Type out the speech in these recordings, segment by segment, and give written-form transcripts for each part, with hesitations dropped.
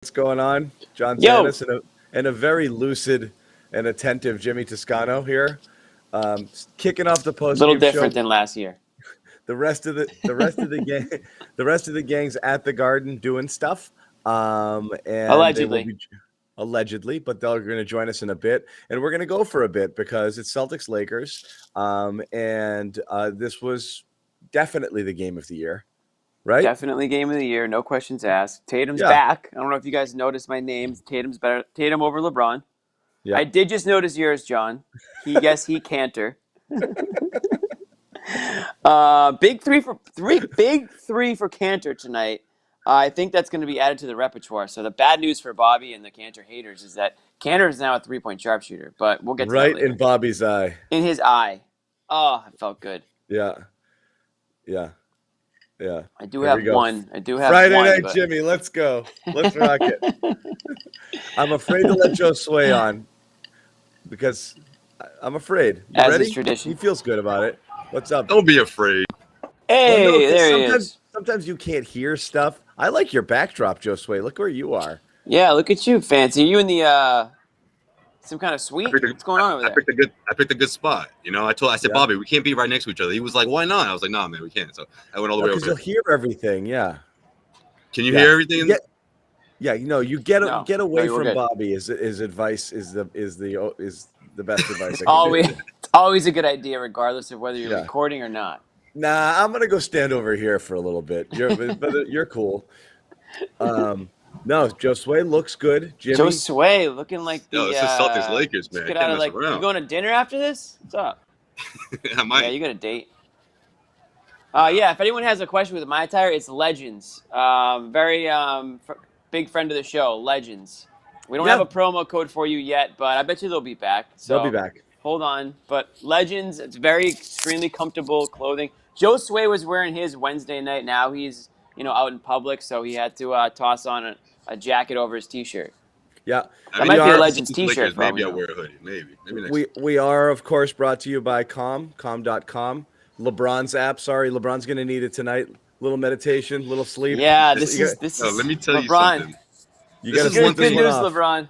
What's going on? John Yo, Zannis and a very lucid and attentive Jimmy Toscano here, kicking off the a little post-game different show. than last year. The rest of the gang, the rest of the gang's at the Garden doing stuff, and they will Allegedly. be allegedly, but they're going to join us in a bit, and we're going to go for a bit because it's Celtics Lakers, and this was definitely the game of the year, right? Definitely game of the year, no questions asked. Tatum's Yeah, back. I don't know if you guys noticed my name. Tatum's better. Tatum over LeBron. yeah. I did just notice yours, John. He Cantor. Big three for Cantor tonight. I think that's going to be added to the repertoire. So the bad news for Bobby and the Cantor haters is that Cantor is now a 3-point sharpshooter, but we'll get to that Right later. in Bobby's eye. In his eye. Oh, it felt good. Yeah, yeah. Yeah. I do Here have we go. one. I do have Friday one. night, But... Jimmy. Let's go. Let's rock it. I'm afraid to let Josue on because I'm afraid. You As ready? is tradition. He feels good about it. What's up? Don't be afraid. Hey, Well, no, 'cause there he is. sometimes you can't hear stuff. I like your backdrop, Josue. Look where you are. Yeah, look at you, fancy. Are you in the some kind of suite? What's going on over there? I picked a good spot. You know, I said, Yeah. Bobby, we can't be right next to each other. He was like, why not? I was like, nah, man, we can't. So I went all the way Because over you'll here. hear everything. Yeah. Can you Yeah. hear everything? Yeah. You get No. get away No, we're from good. Bobby. His advice is the best advice. I can Always, give you. it's always a good idea, regardless of whether you're Yeah. recording or not. Nah, I'm gonna go stand over here for a little bit. But you're cool. No, Josue looks good. Jimmy, Josue looking like the. Yo, this is Celtics Lakers, man. Get I out can't of mess like. around. You going to dinner after this? What's up? I might. Yeah, you got a date. Yeah. If anyone has a question with my attire, it's Legends. Big friend of the show, Legends. We don't Yeah. have a promo code for you yet, but I bet you they'll be back. So they'll be back. hold on. But Legends, it's very extremely comfortable clothing. Josue was wearing his Wednesday night. Now he's out in public, so he had to toss on a jacket over his t-shirt. Yeah, That might be a are, Legends Celtics t-shirt. Lakers, For all maybe we I'll know. wear a hoodie. Maybe next we are of course brought to you by com.com. LeBron's app. Sorry, LeBron's gonna need it tonight. Little meditation, little sleep. Yeah, You this got- is let me tell you LeBron. something. You This got to is take one Good this thing- one news, off. LeBron.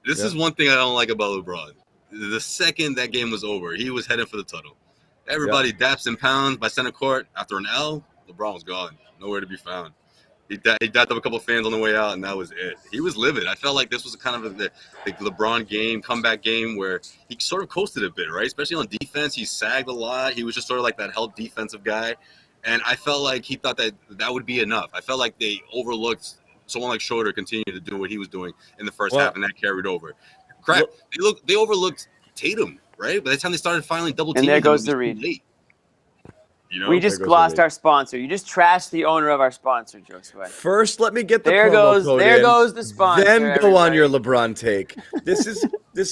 This Yeah. is one thing I don't like about LeBron. The second that game was over, he was heading for the tunnel. Everybody daps and pounds by center court. After an L, LeBron was gone. Nowhere to be found. He dapped up a couple fans on the way out, and that was it. He was livid. I felt like this was kind of the LeBron game, comeback game, where he sort of coasted a bit, right? Especially on defense. He sagged a lot. He was just sort of like that help defensive guy. And I felt like he thought that would be enough. I felt like they overlooked someone like Schroeder continuing to do what he was doing in the first half, and that carried over. Crap. They overlooked Tatum, right? By the time they started finally double teaming, And there goes him, the it was read. too late. You know? We just goes the glossed read. our sponsor. You just trashed the owner of our sponsor, Josue. First, let me get the There promo code there in, goes the sponsor. then go on everybody. your LeBron take. This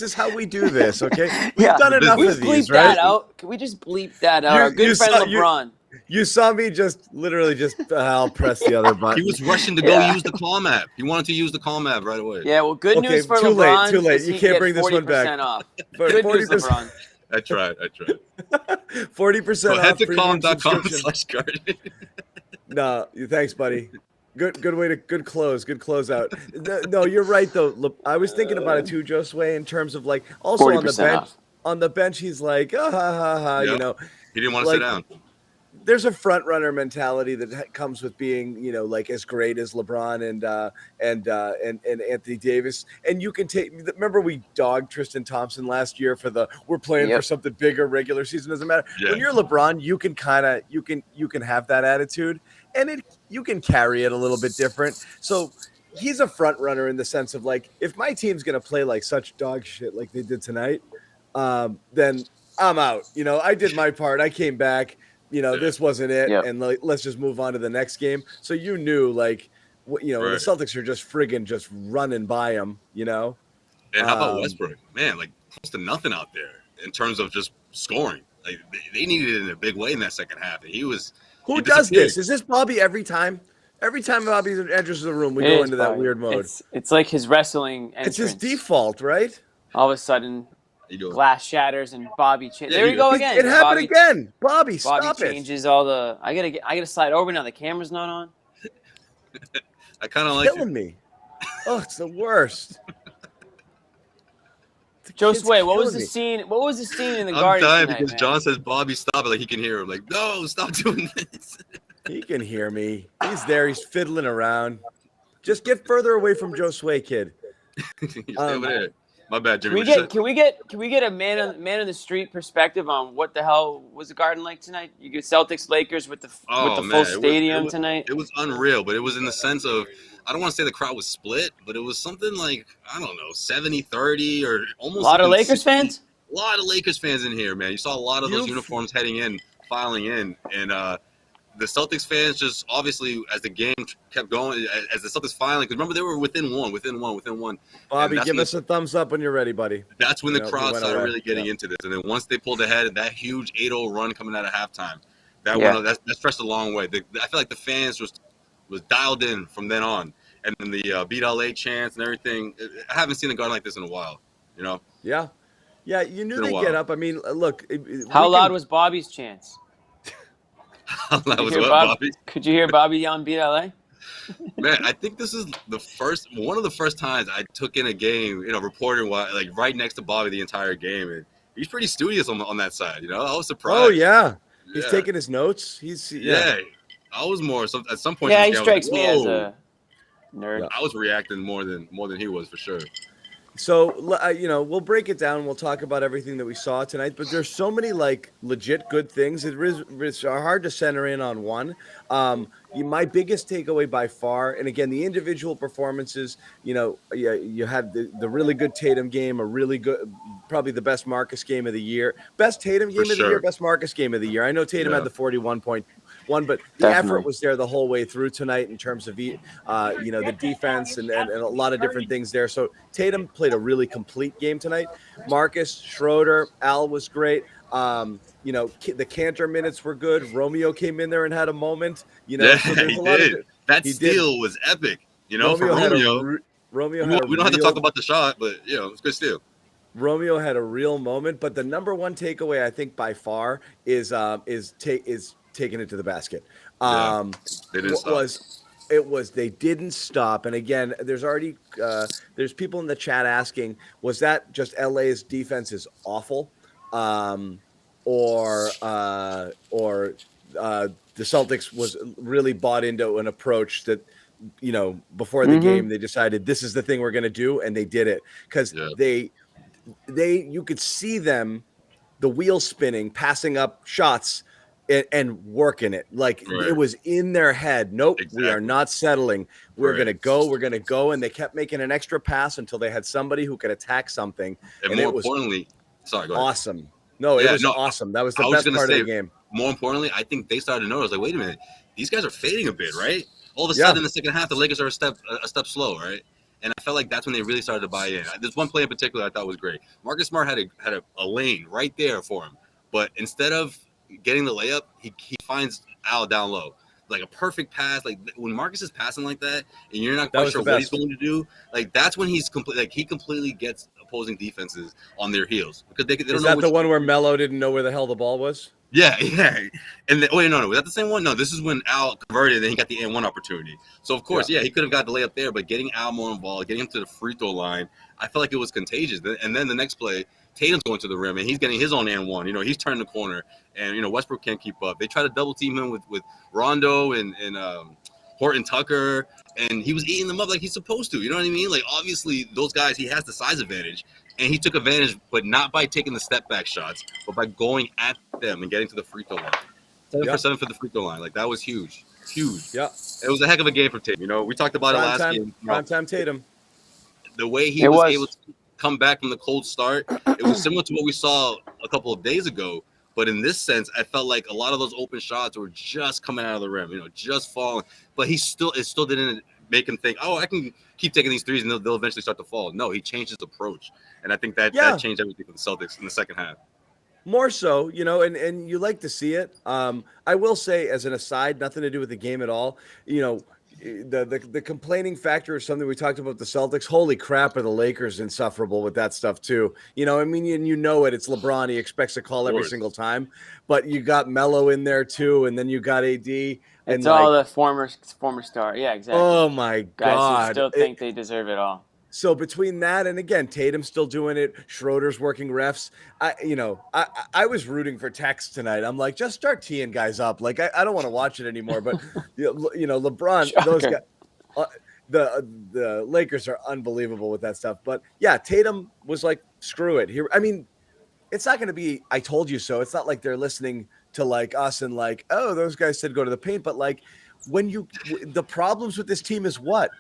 is how we do this. Okay, we've Yeah. done enough We of bleep these, that right? out. Can we just bleep that out? You- Our good you friend saw- LeBron. You saw me just literally I'll press the other button. He was rushing to go Yeah. use the Calm app. He wanted to use the Calm app right away. Yeah, well, good Okay, news for too LeBron. late. is You he can't get bring this one back. 40% off. For Good news, 40%. LeBron. I tried. 40% So off head to premium subscription. calm.com/garden. No, thanks, buddy. Good way to good close out. No, you're right though. Look, I was thinking about it too, Josue, in terms of like also on the 40% bench. off. On the bench, he's like, ah, ha, ha, ha, Yep. you know. He didn't want to Like, sit down. There's a front runner mentality that comes with being, like as great as LeBron and Anthony Davis. And you can remember we dogged Tristan Thompson last year for we're playing for something bigger. Regular season doesn't matter. Yeah. When you're LeBron, you can have that attitude, and you can carry it a little bit different. So he's a front runner in the sense of like, if my team's gonna play like such dog shit like they did tonight, then I'm out. I did my part. I came back. This wasn't it, Yep. and let's just move on to the next game. So the Celtics are just friggin' just running by them. And how about Westbrook? Man, like close to nothing out there in terms of just scoring. Like they needed it in a big way in that second half. And Who he does disappeared. this? Is this Bobby every time? Every time Bobby enters the room, we It go is into that probably- weird mode. It's like his wrestling entrance. It's his default, right? All of a sudden, You doing? glass shatters and Bobby changes. Yeah, There you you go do. again. It happened Bobby, again. Bobby, Bobby stop it. changes all the. I gotta slide over now. The camera's not on. I kind of like Killing it. me. Oh, it's the worst. The kid's Josue, what was killing the me. scene? What was the scene in the I'm Garden dying tonight, because man? John says Bobby stop it, like he can hear him. Like, no, stop doing this. He can hear me. He's there. He's fiddling around. Just get further away from Josue, kid. You stay over there. My bad, Can Jimmy. we What you get said? can we get a man on the street perspective on what the hell was the Garden like tonight? You get Celtics Lakers with the Oh full man, stadium tonight. it was unreal, but it was in the sense of I don't want to say the crowd was split, but it was something like I don't know 70-30 or A almost lot of even Lakers 60. fans. A lot of Lakers fans in here, man. You saw a lot of those You've- uniforms heading in, filing in, and the Celtics fans just obviously as the game kept going, as the Celtics finally, because remember they were within one. Bobby, that's give when us a thumbs up when you're ready, buddy. That's when the You know, we crowd went started away. really getting Yeah. into this, and then once they pulled ahead, that huge 8-0 run coming out of halftime, that Yeah. went that stretched a long way. I feel like the fans was dialed in from then on, and then the beat LA chants and everything. I haven't seen a Garden like this in a while. You know, Yeah. Yeah, you knew Been a they'd while. get up. I mean, look. How loud was Bobby's chants? that Could you was hear what, Bob- Bobby. Could you hear Bobby yelling "Beat LA"? Man, I think this is one of the first times I took in a game, reporting like right next to Bobby the entire game, and he's pretty studious on that side. I was surprised. Oh yeah, he's Yeah. taking his notes. Yeah, I was more at some point. Yeah, in he this game, I was strikes like, me as "Whoa." a nerd. Yeah. I was reacting more than he was for sure. So we'll break it down. We'll talk about everything that we saw tonight. But there's so many like legit good things. It's hard to center in on one. My biggest takeaway by far, and again, the individual performances. You had the really good Tatum game, a really good, probably the best Marcus game of the year, best Tatum game of the year, sure. best Marcus game of the year. I know Tatum had the 41.1, but the Definitely. effort was there the whole way through tonight in terms of the defense and a lot of different things there. So Tatum played a really complete game tonight. Marcus, Schroeder, Al was great. The Cantor minutes were good. Romeo came in there and had a moment. Yeah, So there's he a lot did. of That he steal was epic. For had Romeo. Romeo We had a don't have to real- talk about the shot, but it's a good steal. Romeo had a real moment, but the number one takeaway I think by far is taking it to the basket. Yeah, they didn't stop. They didn't stop. And again, there's people in the chat asking, was that just LA's defense is awful, or the Celtics was really bought into an approach that before the game they decided this is the thing we're going to do, and they did it because you could see them, the wheel spinning, passing up shots and working it. Like it was in their head. Nope, Exactly. we are not settling. We're going to go. And they kept making an extra pass until they had somebody who could attack something. And it more was importantly, sorry, go ahead. awesome. No, it was awesome. That was the best part of the game. More importantly, I think they started to notice, like, wait a minute, these guys are fading a bit, right? All of a sudden in the second half, the Lakers are a step slow, right? And I felt like that's when they really started to buy in. There's one play in particular I thought was great. Marcus Smart had a lane right there for him, but instead of getting the layup, he finds Al down low, like a perfect pass. Like when Marcus is passing like that, and you're not quite sure what he's going to do, like that's when he completely gets opposing defenses on their heels because they don't know. Is that the one where Melo didn't know where the hell the ball was? Yeah. And no, was that the same one? No, this is when Al converted and he got the N1 opportunity. So, of course, he could have got the layup there, but getting Al more involved, getting him to the free throw line, I felt like it was contagious. And then the next play, Tatum's going to the rim, and he's getting his own N1. He's turning the corner, and, Westbrook can't keep up. They try to double team him with Rondo and Horton Tucker, and he was eating them up like he's supposed to. You know what I mean? Like, obviously, those guys, he has the size advantage. And he took advantage, but not by taking the step back shots, but by going at them and getting to the free throw line. 7 for the free throw line. Like, that was huge. Huge. Yeah. It was a heck of a game for Tatum. We talked about it last game. Primetime Tatum. The way he was able to come back from the cold start, it was similar to what we saw a couple of days ago. But in this sense, I felt like a lot of those open shots were just coming out of the rim, just falling. But it still didn't make him think, I can keep taking these threes and they'll eventually start to fall. No, he changed his approach. And I think that changed everything for the Celtics in the second half. More so, and you like to see it. I will say, as an aside, nothing to do with the game at all. The complaining factor is something we talked about the Celtics. Holy crap, are the Lakers insufferable with that stuff too? It's LeBron. He expects a call every single time, but you got Melo in there too, and then you got AD. It's And all like, the former star. Yeah, exactly. oh my Guys who God. still think they deserve it all. So between that and again, Tatum's still doing it. Schroeder's working refs. I was rooting for Tex tonight. I'm like, just start teeing guys up. Like I don't want to watch it anymore. But LeBron, those Shocker. guys, the Lakers are unbelievable with that stuff. But yeah, Tatum was like, screw it. Here, I mean, it's not going to be I told you so. It's not like they're listening to like us and like, oh, those guys said go to the paint. But like the problems with this team is what?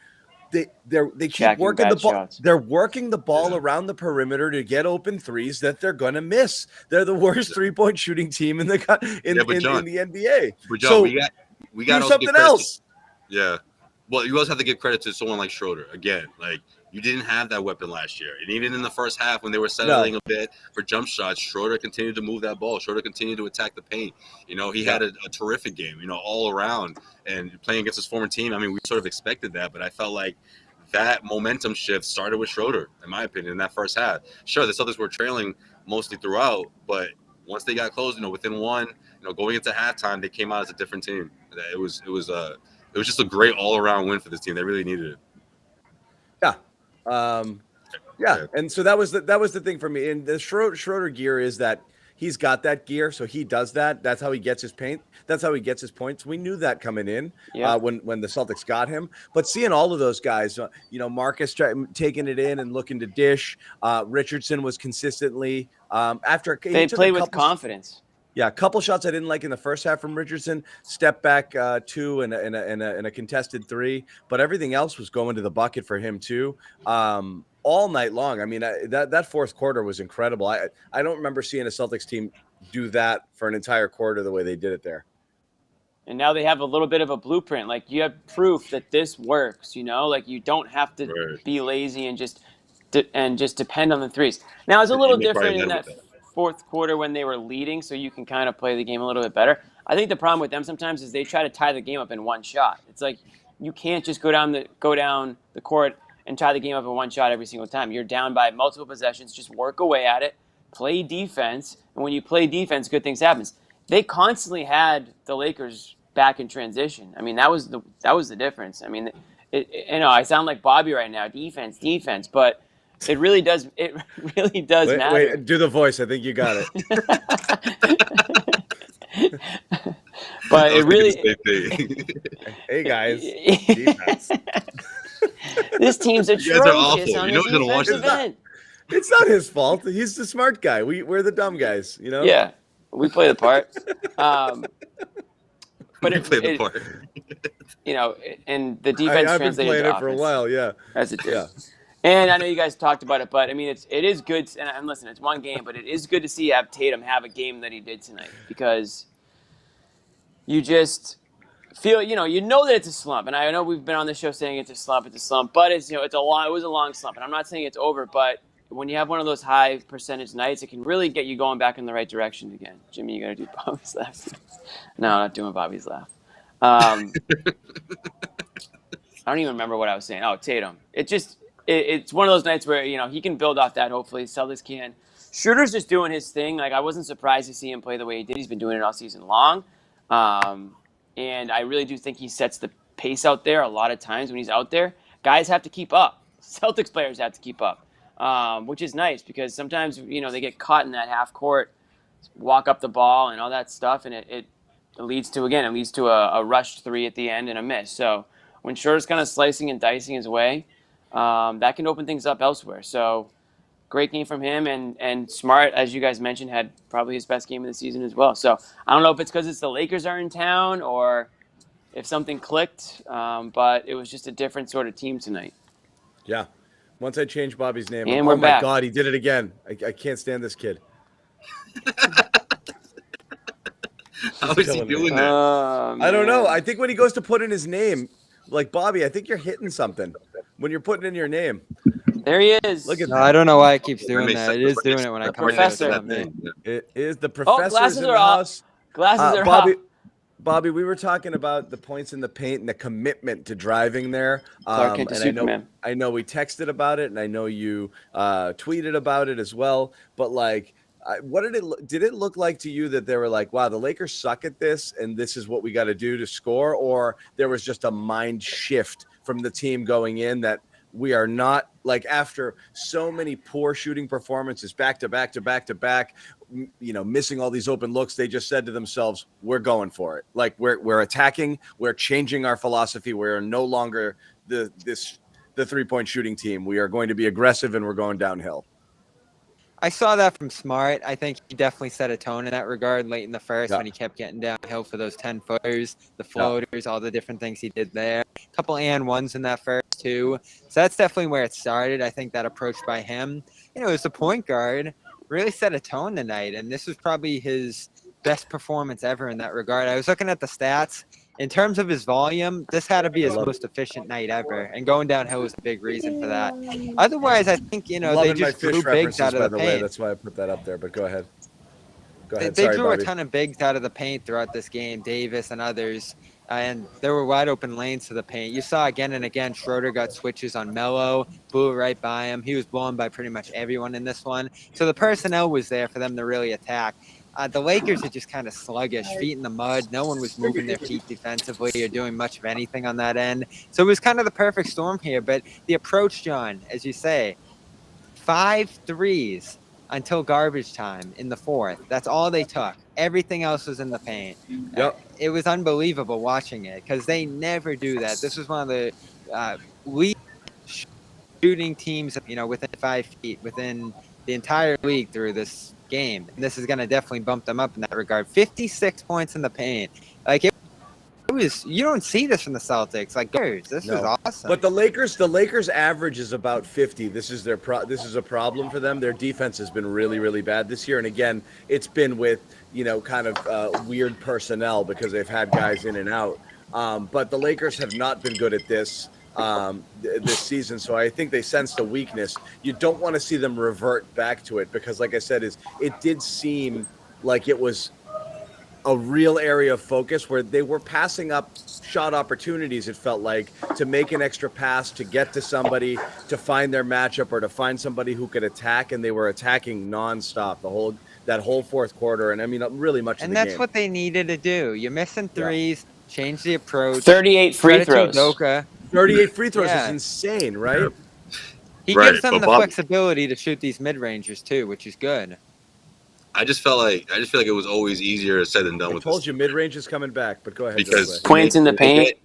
They keep Jacking working the bad ball. shots. They're working the ball around the perimeter to get open threes that they're going to miss. They're the worst 3-point shooting team in the NBA. But John, So we got do also give something credit else. Yeah. Well, you also have to give credit to someone like Schroeder. Again, like you didn't have that weapon last year. And even in the first half when they were settling a bit for jump shots, Schroeder continued to move that ball. Schroeder continued to attack the paint. He had a terrific game, all around. And playing against his former team, I mean, we sort of expected that. But I felt like that momentum shift started with Schroeder, in my opinion, in that first half. Sure, the Celtics were trailing mostly throughout. But once they got close, within one, going into halftime, they came out as a different team. It was just a great all-around win for this team. They really needed it. Yeah. And so that was the thing for me. And the Schroeder gear is that he's got that gear, so he does that. That's how he gets his paint. That's how he gets his points. We knew that coming in when the Celtics got him. But seeing all of those guys, Marcus taking it in and looking to dish. Richardson was consistently after they played with confidence. Yeah, a couple shots I didn't like in the first half from Richardson. Step back 2 and a contested 3, but everything else was going to the bucket for him too. All night long. I mean, that fourth quarter was incredible. I don't remember seeing a Celtics team do that for an entire quarter the way they did it there. And now they have a little bit of a blueprint. Like you have proof that this works. Like you don't have to be lazy and just depend on the threes. Now it's a little different in that fourth quarter when they were leading, so you can kind of play the game a little bit better. I think the problem with them sometimes is they try to tie the game up in one shot. It's like you can't just go down the court and tie the game up in one shot every single time. You're down by multiple possessions. Just work away at it, play defense, and when you play defense, good things happen. They constantly had the Lakers back in transition. I mean, that was the difference. I mean, I sound like Bobby right now, defense, but it really does matter. Wait, do the voice. I think you got it. But it really hey guys, defense. This team's atrocious on the defensive end. It's not his fault. He's the smart guy. We're the dumb guys, Yeah, we play the part. But we play the part. And the defense I've been translated playing to it offense, for a while, yeah. As it did. Yeah. And I know you guys talked about it, but I mean, it is good. And listen, it's one game, but it is good to see Tatum have a game that he did tonight because you just feel, that it's a slump. And I know we've been on the show saying it's a slump, but it was a long slump. And I'm not saying it's over, but when you have one of those high percentage nights, it can really get you going back in the right direction again. Jimmy, you got to do Bobby's laugh. No, I'm not doing Bobby's laugh. I don't even remember what I was saying. Oh, Tatum. It's one of those nights where, he can build off that, hopefully. Celtics can. Schroeder's just doing his thing. Like, I wasn't surprised to see him play the way he did. He's been doing it all season long. And I really do think he sets the pace out there a lot of times when he's out there. Guys have to keep up. Celtics players have to keep up, which is nice because sometimes, they get caught in that half court, walk up the ball and all that stuff, and it leads to a rushed 3 at the end and a miss. So when Schroeder's kind of slicing and dicing his way, that can open things up elsewhere. So great game from him, and Smart, as you guys mentioned, had probably his best game of the season as well. So I don't know if it's because it's the Lakers are in town or if something clicked, but it was just a different sort of team tonight. Yeah. Once I changed Bobby's name, and we're back. My God, he did it again. I can't stand this kid. How is he doing that? I don't know. I think when he goes to put in his name, like Bobby, I think you're hitting something when you're putting in your name. There he is. Look at that. I don't know why it keeps doing that. It is doing it when I come in. It is the professor. Glasses in the are house. off. Glasses are Bobby, off. Bobby, we were talking about the points in the paint and the commitment to driving there. Clark Kent to Superman. I know we texted about it, and I know you tweeted about it as well. But like What did it look like to you that they were like, wow, the Lakers suck at this and this is what we got to do to score? Or there was just a mind shift from the team going in that we are not, like, after so many poor shooting performances back to back to back to back, missing all these open looks, they just said to themselves, we're going for it. Like, we're attacking, we're changing our philosophy. We're no longer the 3-point shooting team. We are going to be aggressive and we're going downhill. I saw that from Smart. I think he definitely set a tone in that regard late in the first when he kept getting downhill for those 10-footers, the floaters, all the different things he did there. A couple and ones in that first too. So that's definitely where it started. I think that approach by him, as the point guard, really set a tone tonight. And this was probably his best performance ever in that regard. I was looking at the stats. In terms of his volume, this had to be his most efficient night ever, and going downhill was a big reason for that. Otherwise, I think, they just drew bigs out of the paint. That's why I put that up there, but go ahead. They drew a ton of bigs out of the paint throughout this game, Davis and others, and there were wide open lanes to the paint. You saw again and again, Schroeder got switches on Melo, blew right by him. He was blown by pretty much everyone in this one. So the personnel was there for them to really attack. The Lakers are just kind of sluggish, feet in the mud. No one was moving their feet defensively or doing much of anything on that end. So it was kind of the perfect storm here. But the approach, John, as you say, 5 threes until garbage time in the fourth. That's all they took. Everything else was in the paint. Yep. It was unbelievable watching it because they never do that. This was one of the lead shooting teams, within 5 feet, within the entire league through this game. And this is going to definitely bump them up in that regard. 56 points in the paint. Like, it was, you don't see this from the Celtics. Like, this was awesome. But the Lakers average is about 50. This is this is a problem for them. Their defense has been really, really bad this year. And again, it's been with, kind of weird personnel because they've had guys in and out. But the Lakers have not been good at this season, so I think they sensed a weakness. You don't want to see them revert back to it because, like I said, it did seem like it was a real area of focus where they were passing up shot opportunities, it felt like, to make an extra pass, to get to somebody, to find their matchup, or to find somebody who could attack, and they were attacking nonstop that whole fourth quarter, and I mean really much of the game. And that's what they needed to do. You're missing threes, change the approach. 38 free throws. 38 free throws is insane, right? He gives them the flexibility to shoot these mid-rangers too, which is good. I just feel like it was always easier said than done. I told you mid-range is coming back, but go ahead. Because points in the paint.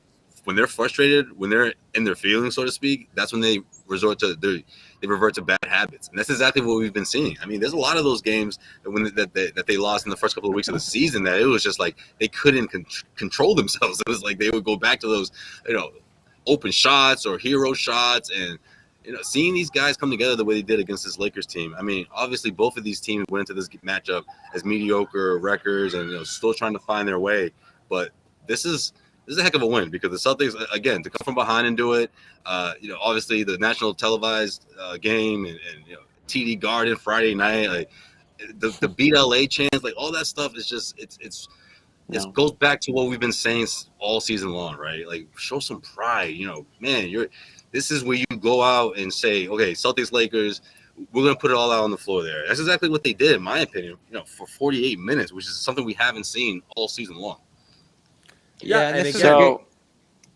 When they're frustrated, when they're in their feelings, so to speak, that's when they revert to bad habits, and that's exactly what we've been seeing. I mean, there's a lot of those games that they lost in the first couple of weeks of the season that it was just like they couldn't control themselves. It was like they would go back to those, open shots or hero shots, and seeing these guys come together the way they did against this Lakers team. I mean, obviously both of these teams went into this matchup as mediocre records and still trying to find their way, but this is a heck of a win because the Celtics, again, to come from behind and do it, obviously the national televised game and TD Garden Friday night, like the beat LA chants, like all that stuff is just it goes back to what we've been saying all season long, right? Like, show some pride, man. This is where you go out and say, okay, Celtics, Lakers, we're gonna put it all out on the floor there. That's exactly what they did, in my opinion. For 48 minutes, which is something we haven't seen all season long. Yeah, and again,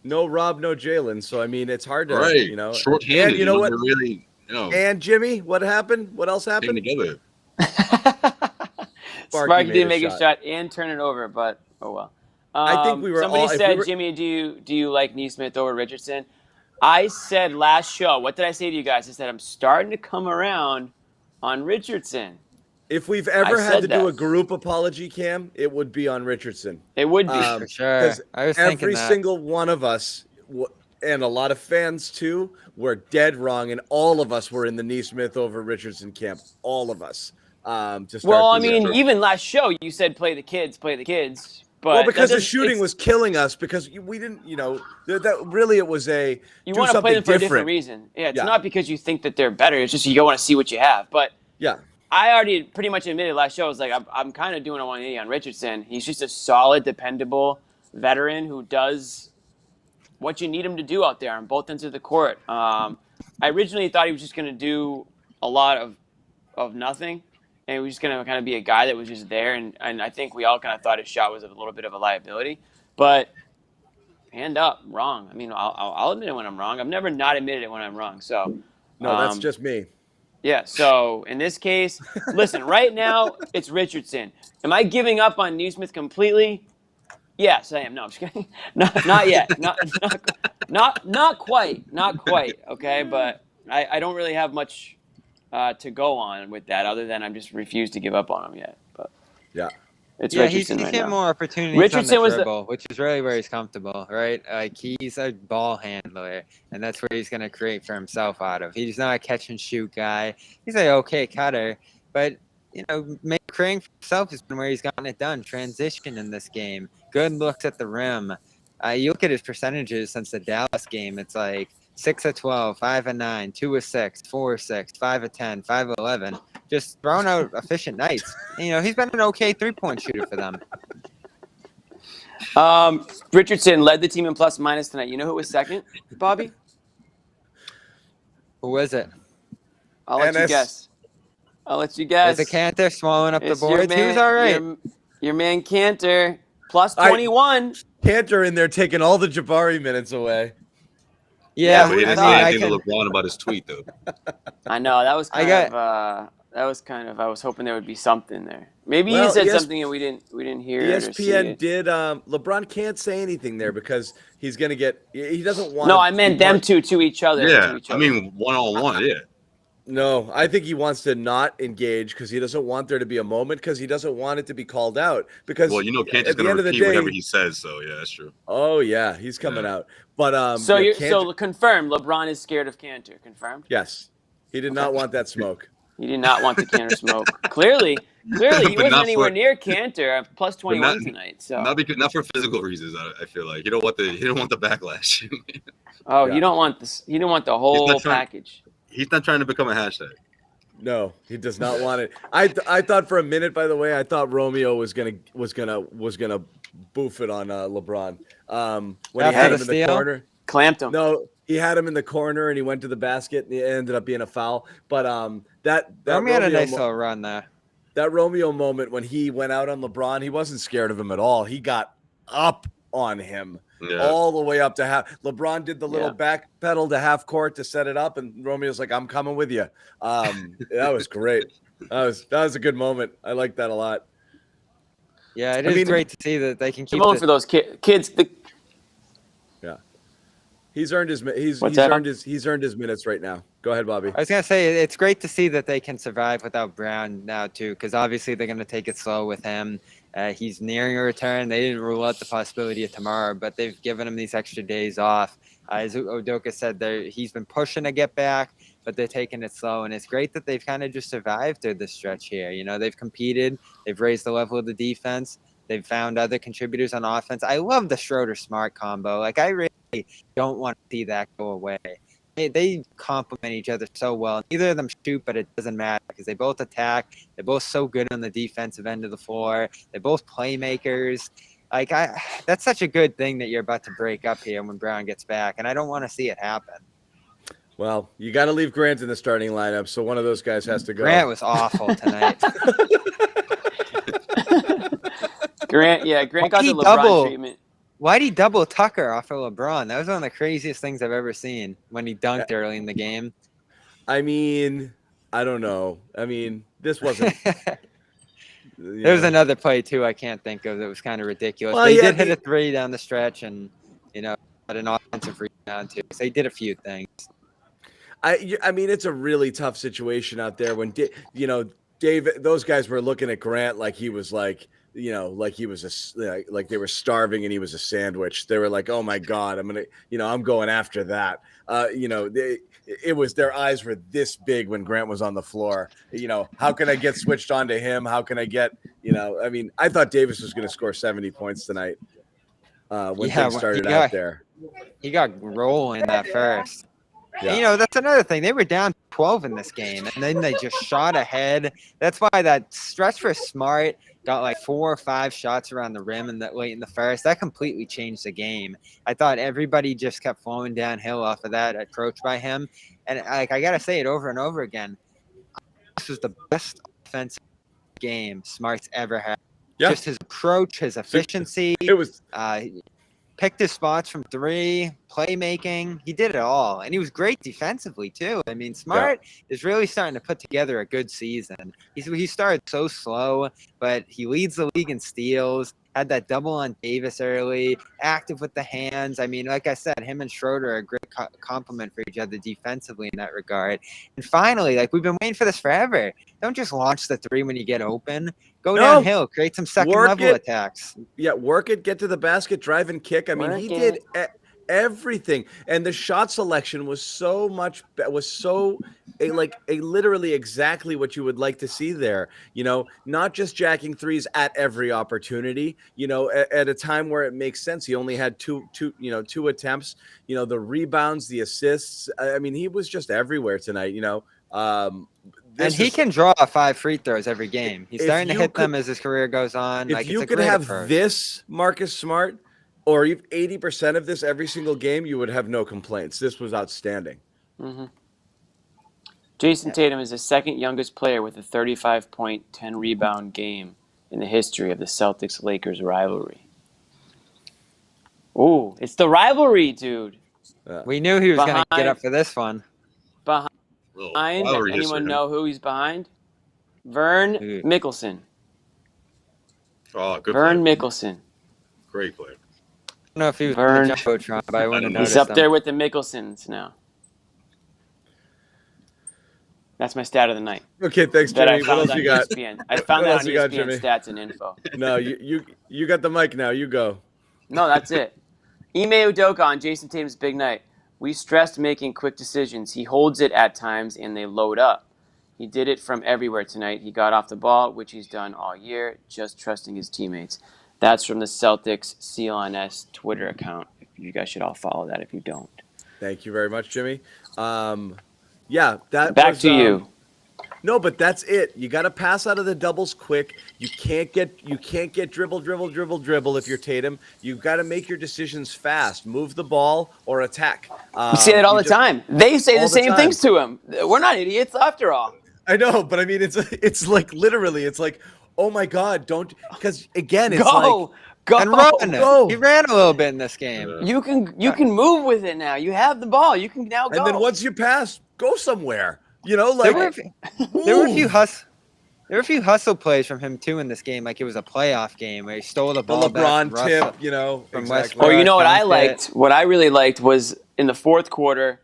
no Rob, no Jalen. So I mean, it's hard to short-handed. And you know what? Really, And Jimmy, what happened? What else happened? Together. Sparky didn't make a shot and turn it over, but oh well. I think we were. Somebody said, Jimmy, do you like Neesmith over Richardson? I said last show. What did I say to you guys? I said I'm starting to come around on Richardson. If we've ever had to do a group apology, Cam, it would be on Richardson. It would be for sure. I was thinking every single one of us, and a lot of fans too, were dead wrong, and all of us were in the Neesmith over Richardson camp. All of us. Even last show you said play the kids. But because the shooting was killing us because we didn't, that really it was you want to play them for a different reason. Yeah, it's not because you think that they're better. It's just you want to see what you have. But yeah. I already pretty much admitted last show. I was like, I'm kind of doing a 180 on Richardson. He's just a solid, dependable veteran who does what you need him to do out there on both ends of the court. I originally thought he was just going to do a lot of nothing, and he was just going to kind of be a guy that was just there. And I think we all kind of thought his shot was a little bit of a liability. But hand up, wrong. I mean, I'll admit it when I'm wrong. I've never not admitted it when I'm wrong. So No, that's just me. Yeah, so in this case, listen, right now it's Richardson. Am I giving up on Neesmith completely? Yes, I am. No, I'm just kidding. Not yet. Not quite. Not quite. Okay, but I don't really have much to go on with that other than I'm just refused to give up on him yet. But yeah. It's Yeah, Richardson he's right getting now. more opportunities Richardson on was the dribble, which is really where he's comfortable, right? Like he's a ball handler, and that's where he's going to create for himself out of. He's not a catch and shoot guy. He's an okay cutter, but creating for himself has been where he's gotten it done. Transition in this game, good looks at the rim. You look at his percentages since the Dallas game. It's like 6 of 12, 5 of 9, 2 of 6, 4 of 6, 5 of 10, 5 of 11. Just throwing out efficient nights. And, he's been an okay 3-point shooter for them. Richardson led the team in plus minus tonight. You know who was second, Bobby? Who was it? I'll let you guess. Was it Cantor swallowing up the boards? He was all right. Your man Cantor, plus 21. Cantor in there taking all the Jabari minutes away. Yeah, but he didn't say anything to LeBron about his tweet, though. I know that was kind of. I was hoping there would be something there. Maybe he said something and we didn't hear it. ESPN did. LeBron can't say anything there because he's gonna get. He doesn't want. No, I meant them two to each other. Yeah, I mean 1-on-1. Yeah. No, I think he wants to not engage because he doesn't want there to be a moment because he doesn't want it to be called out. Because Cantor's going to repeat whatever he says. So yeah, that's true. Oh yeah, he's coming out. But so confirmed. LeBron is scared of Cantor. Confirmed. Yes, he did not want that smoke. He did not want the Cantor smoke. Clearly, he wasn't anywhere near Cantor. Plus 21 tonight. So not for physical reasons. I feel like he don't want the backlash. You don't want this. You don't want the whole package. He's not trying to become a hashtag. No, he does not want it. I thought for a minute, by the way, I thought Romeo was gonna boof it on LeBron. When he had him in the corner, clamped him. No, he had him in the corner and he went to the basket and it ended up being a foul. But that Romeo had a nice little run there. That Romeo moment when he went out on LeBron, he wasn't scared of him at all. He got up on him. Yeah. All the way up to half. LeBron did the little back pedal to half court to set it up, and Romeo's like, "I'm coming with you." That was great. That was a good moment. I like that a lot. Yeah, it is great to see that they can keep for those kids. Yeah, he's earned his minutes right now. Go ahead, Bobby. I was gonna say it's great to see that they can survive without Brown now too, because obviously they're gonna take it slow with him. He's nearing a return. They didn't rule out the possibility of tomorrow, but they've given him these extra days off. As Udoka said, he's been pushing to get back, but they're taking it slow. And it's great that they've kind of just survived through this stretch here. They've competed. They've raised the level of the defense. They've found other contributors on offense. I love the Schroeder-Smart combo. Like, I really don't want to see that go away. They complement each other so well. Neither of them shoot, but it doesn't matter because they both attack. They're both so good on the defensive end of the floor. They're both playmakers. Like, that's such a good thing that you're about to break up here when Brown gets back, and I don't want to see it happen. Well, you got to leave Grant in the starting lineup, so one of those guys has to go. Grant was awful tonight. Grant got the LeBron treatment. Why'd he double Tucker off of LeBron? That was one of the craziest things I've ever seen when he dunked early in the game. I mean, I don't know. I mean, this wasn't. There was another play, too, I can't think of that was kind of ridiculous. Well, they did hit a three down the stretch and, had an offensive rebound, too. So he did a few things. I mean, it's a really tough situation out there when, Dave, those guys were looking at Grant like he was like he was like they were starving and he was a sandwich. They were like, "Oh my God, I'm going after that." Their eyes were this big when Grant was on the floor. How can I get switched on to him? How can I get, I thought Davis was going to score 70 points tonight when things started out there. He got rolling that first. Yeah. That's another thing. They were down 12 in this game, and then they just shot ahead. That's why that stretch for Smart got like 4 or 5 shots around the rim and that late in the first. That completely changed the game. I thought everybody just kept flowing downhill off of that approach by him. And I got to say it over and over again. This was the best offensive game Smart's ever had. Yeah. Just his approach, his efficiency. It was picked his spots from three, playmaking. He did it all. And he was great defensively, too. I mean, Smart is really starting to put together a good season. He started so slow, but he leads the league in steals, had that double on Davis early, active with the hands. I mean, like I said, him and Schroeder are a great complement for each other defensively in that regard. And finally, like, we've been waiting for this forever. Don't just launch the three when you get open. Go downhill, create some second-level attacks. Yeah, work it, get to the basket, drive and kick. I mean, he did everything. And the shot selection was literally exactly what you would like to see there. You know, not just jacking threes at every opportunity, you know, at a time where it makes sense. He only had two attempts, you know, the rebounds, the assists. I mean, he was just everywhere tonight, you know. And he can draw 5 free throws every game. He's starting to hit them as his career goes on. If you could have this Marcus Smart, or 80% of this every single game, you would have no complaints. This was outstanding. Mm-hmm. Jason Tatum is the second youngest player with a 35-point, 10-rebound game in the history of the Celtics-Lakers rivalry. Ooh, it's the rivalry, dude. We knew he was going to get up for this one. Behind, anyone know who he's behind? Vern Mickelson. Oh, good Vern Mickelson. Great player. I don't know if he was on the Jumbotron, but I wouldn't have noticed He's up there with the Mickelsons now. That's my stat of the night. Okay, thanks, Jimmy. What else you got? ESPN. I found that on ESPN Stats and Info. No, you got the mic now. You go. No, that's it. Ime Udoka on Jason Tatum's big night. We stressed making quick decisions. He holds it at times, and they load up. He did it from everywhere tonight. He got off the ball, which he's done all year, just trusting his teammates. That's from the Celtics CLNS Twitter account. You guys should all follow that if you don't. Thank you very much, Jimmy. Yeah, that back to you. No, but that's it. You got to pass out of the doubles quick. You can't get dribble if you're Tatum. You've got to make your decisions fast. Move the ball or attack. You say that all the time. They say the same things to him. We're not idiots after all. I know, but I mean, it's like literally, it's like, oh my God, don't, because again, it's go and run. Go. He ran a little bit in this game. You can move with it now. You have the ball. You can now go. And then once you pass, go somewhere. You know, like there were a few hustle plays from him too in this game. Like it was a playoff game where he stole the ball. The LeBron tip, you know, from exactly. Westbrook. Or you know what I liked? What I really liked was in the fourth quarter,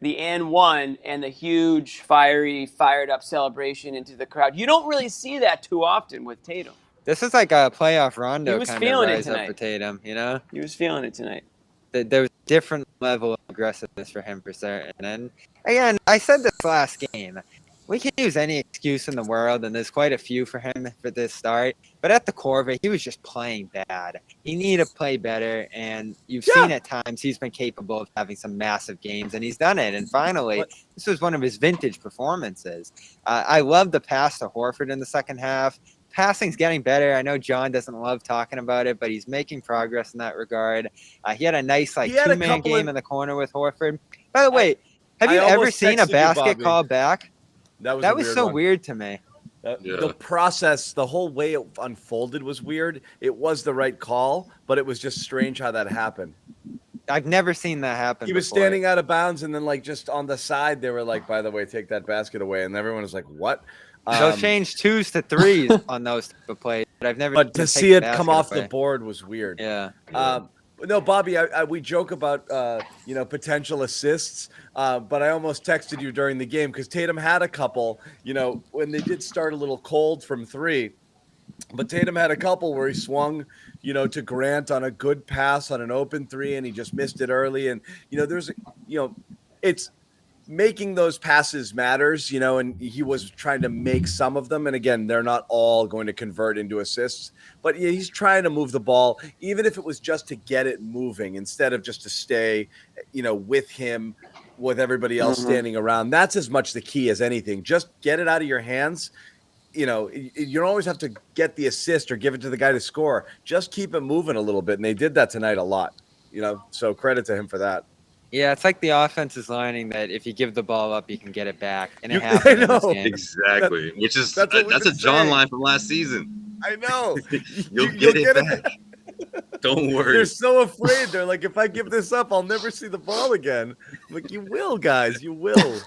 the and one and the huge fired up celebration into the crowd. You don't really see that too often with Tatum. This is like a playoff Rondo kind of rise up for Tatum, you know? He was feeling it tonight. There was a different level of aggressiveness for him for certain. And again, I said this last game. We can use any excuse in the world, and there's quite a few for him for this start. But at the core of it, he was just playing bad. He needed to play better, and you've seen at times he's been capable of having some massive games, and he's done it. And finally, this was one of his vintage performances. I love the pass to Horford in the second half. Passing's getting better. I know John doesn't love talking about it, but he's making progress in that regard. He had a nice two-man game in the corner with Horford. By the way, have you ever seen a basket called back? That was so weird to me. The process, the whole way it unfolded was weird. It was the right call, but it was just strange how that happened. I've never seen that happen. He was standing out of bounds, and then just on the side, they were like, "By the way, take that basket away," and everyone was like, "What?" They'll change 2s to 3s on those type of plays. But I've never. But to see it come off the board was weird. Yeah. No, Bobby, we joke about potential assists, but I almost texted you during the game because Tatum had a couple. When they did start a little cold from 3, but Tatum had a couple where he swung, to Grant on a good pass on an open 3, and he just missed it early. And it's. Making those passes matters, and he was trying to make some of them. And again, they're not all going to convert into assists, but he's trying to move the ball, even if it was just to get it moving instead of just to stay, with him, with everybody else standing around. That's as much the key as anything. Just get it out of your hands. You don't always have to get the assist or give it to the guy to score. Just keep it moving a little bit. And they did that tonight a lot, so credit to him for that. Yeah, it's like the offense is learning that if you give the ball up, you can get it back, and it I happened in this know. game. Exactly. That's what we've that's been a John saying. line from last seation. I know. You'll get it back. Don't worry. They're so afraid. They're like, if I give this up, I'll never see the ball again. I'm like, you will, guys. You will.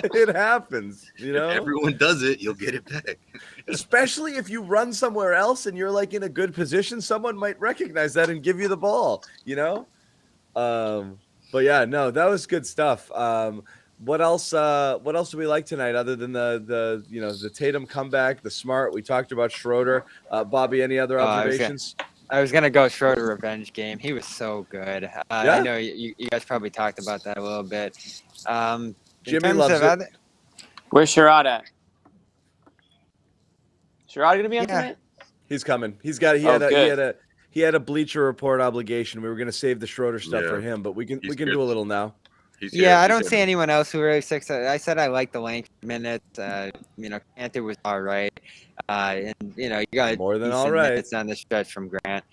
It happens, you know? If everyone does it, you'll get it back. Especially if you run somewhere else and you're like in a good position, someone might recognize that and give you the ball, you know? But yeah, no, that was good stuff. What else do we like tonight other than the Tatum comeback, the Smart? We talked about Schroeder. Bobby, any other observations? I was gonna go Schroeder revenge game. He was so good. I know you guys probably talked about that a little bit. Jimmy loves it. Where's Sherrod at? Sherrod gonna be on tonight? He's coming. He had a Bleacher Report obligation. We were gonna save the Schroeder stuff for him, but we can do a little now. I don't see anyone else who really sticks out. I said I like the length minutes. Cantor was all right. And you got more than all right minutes on the stretch from Grant.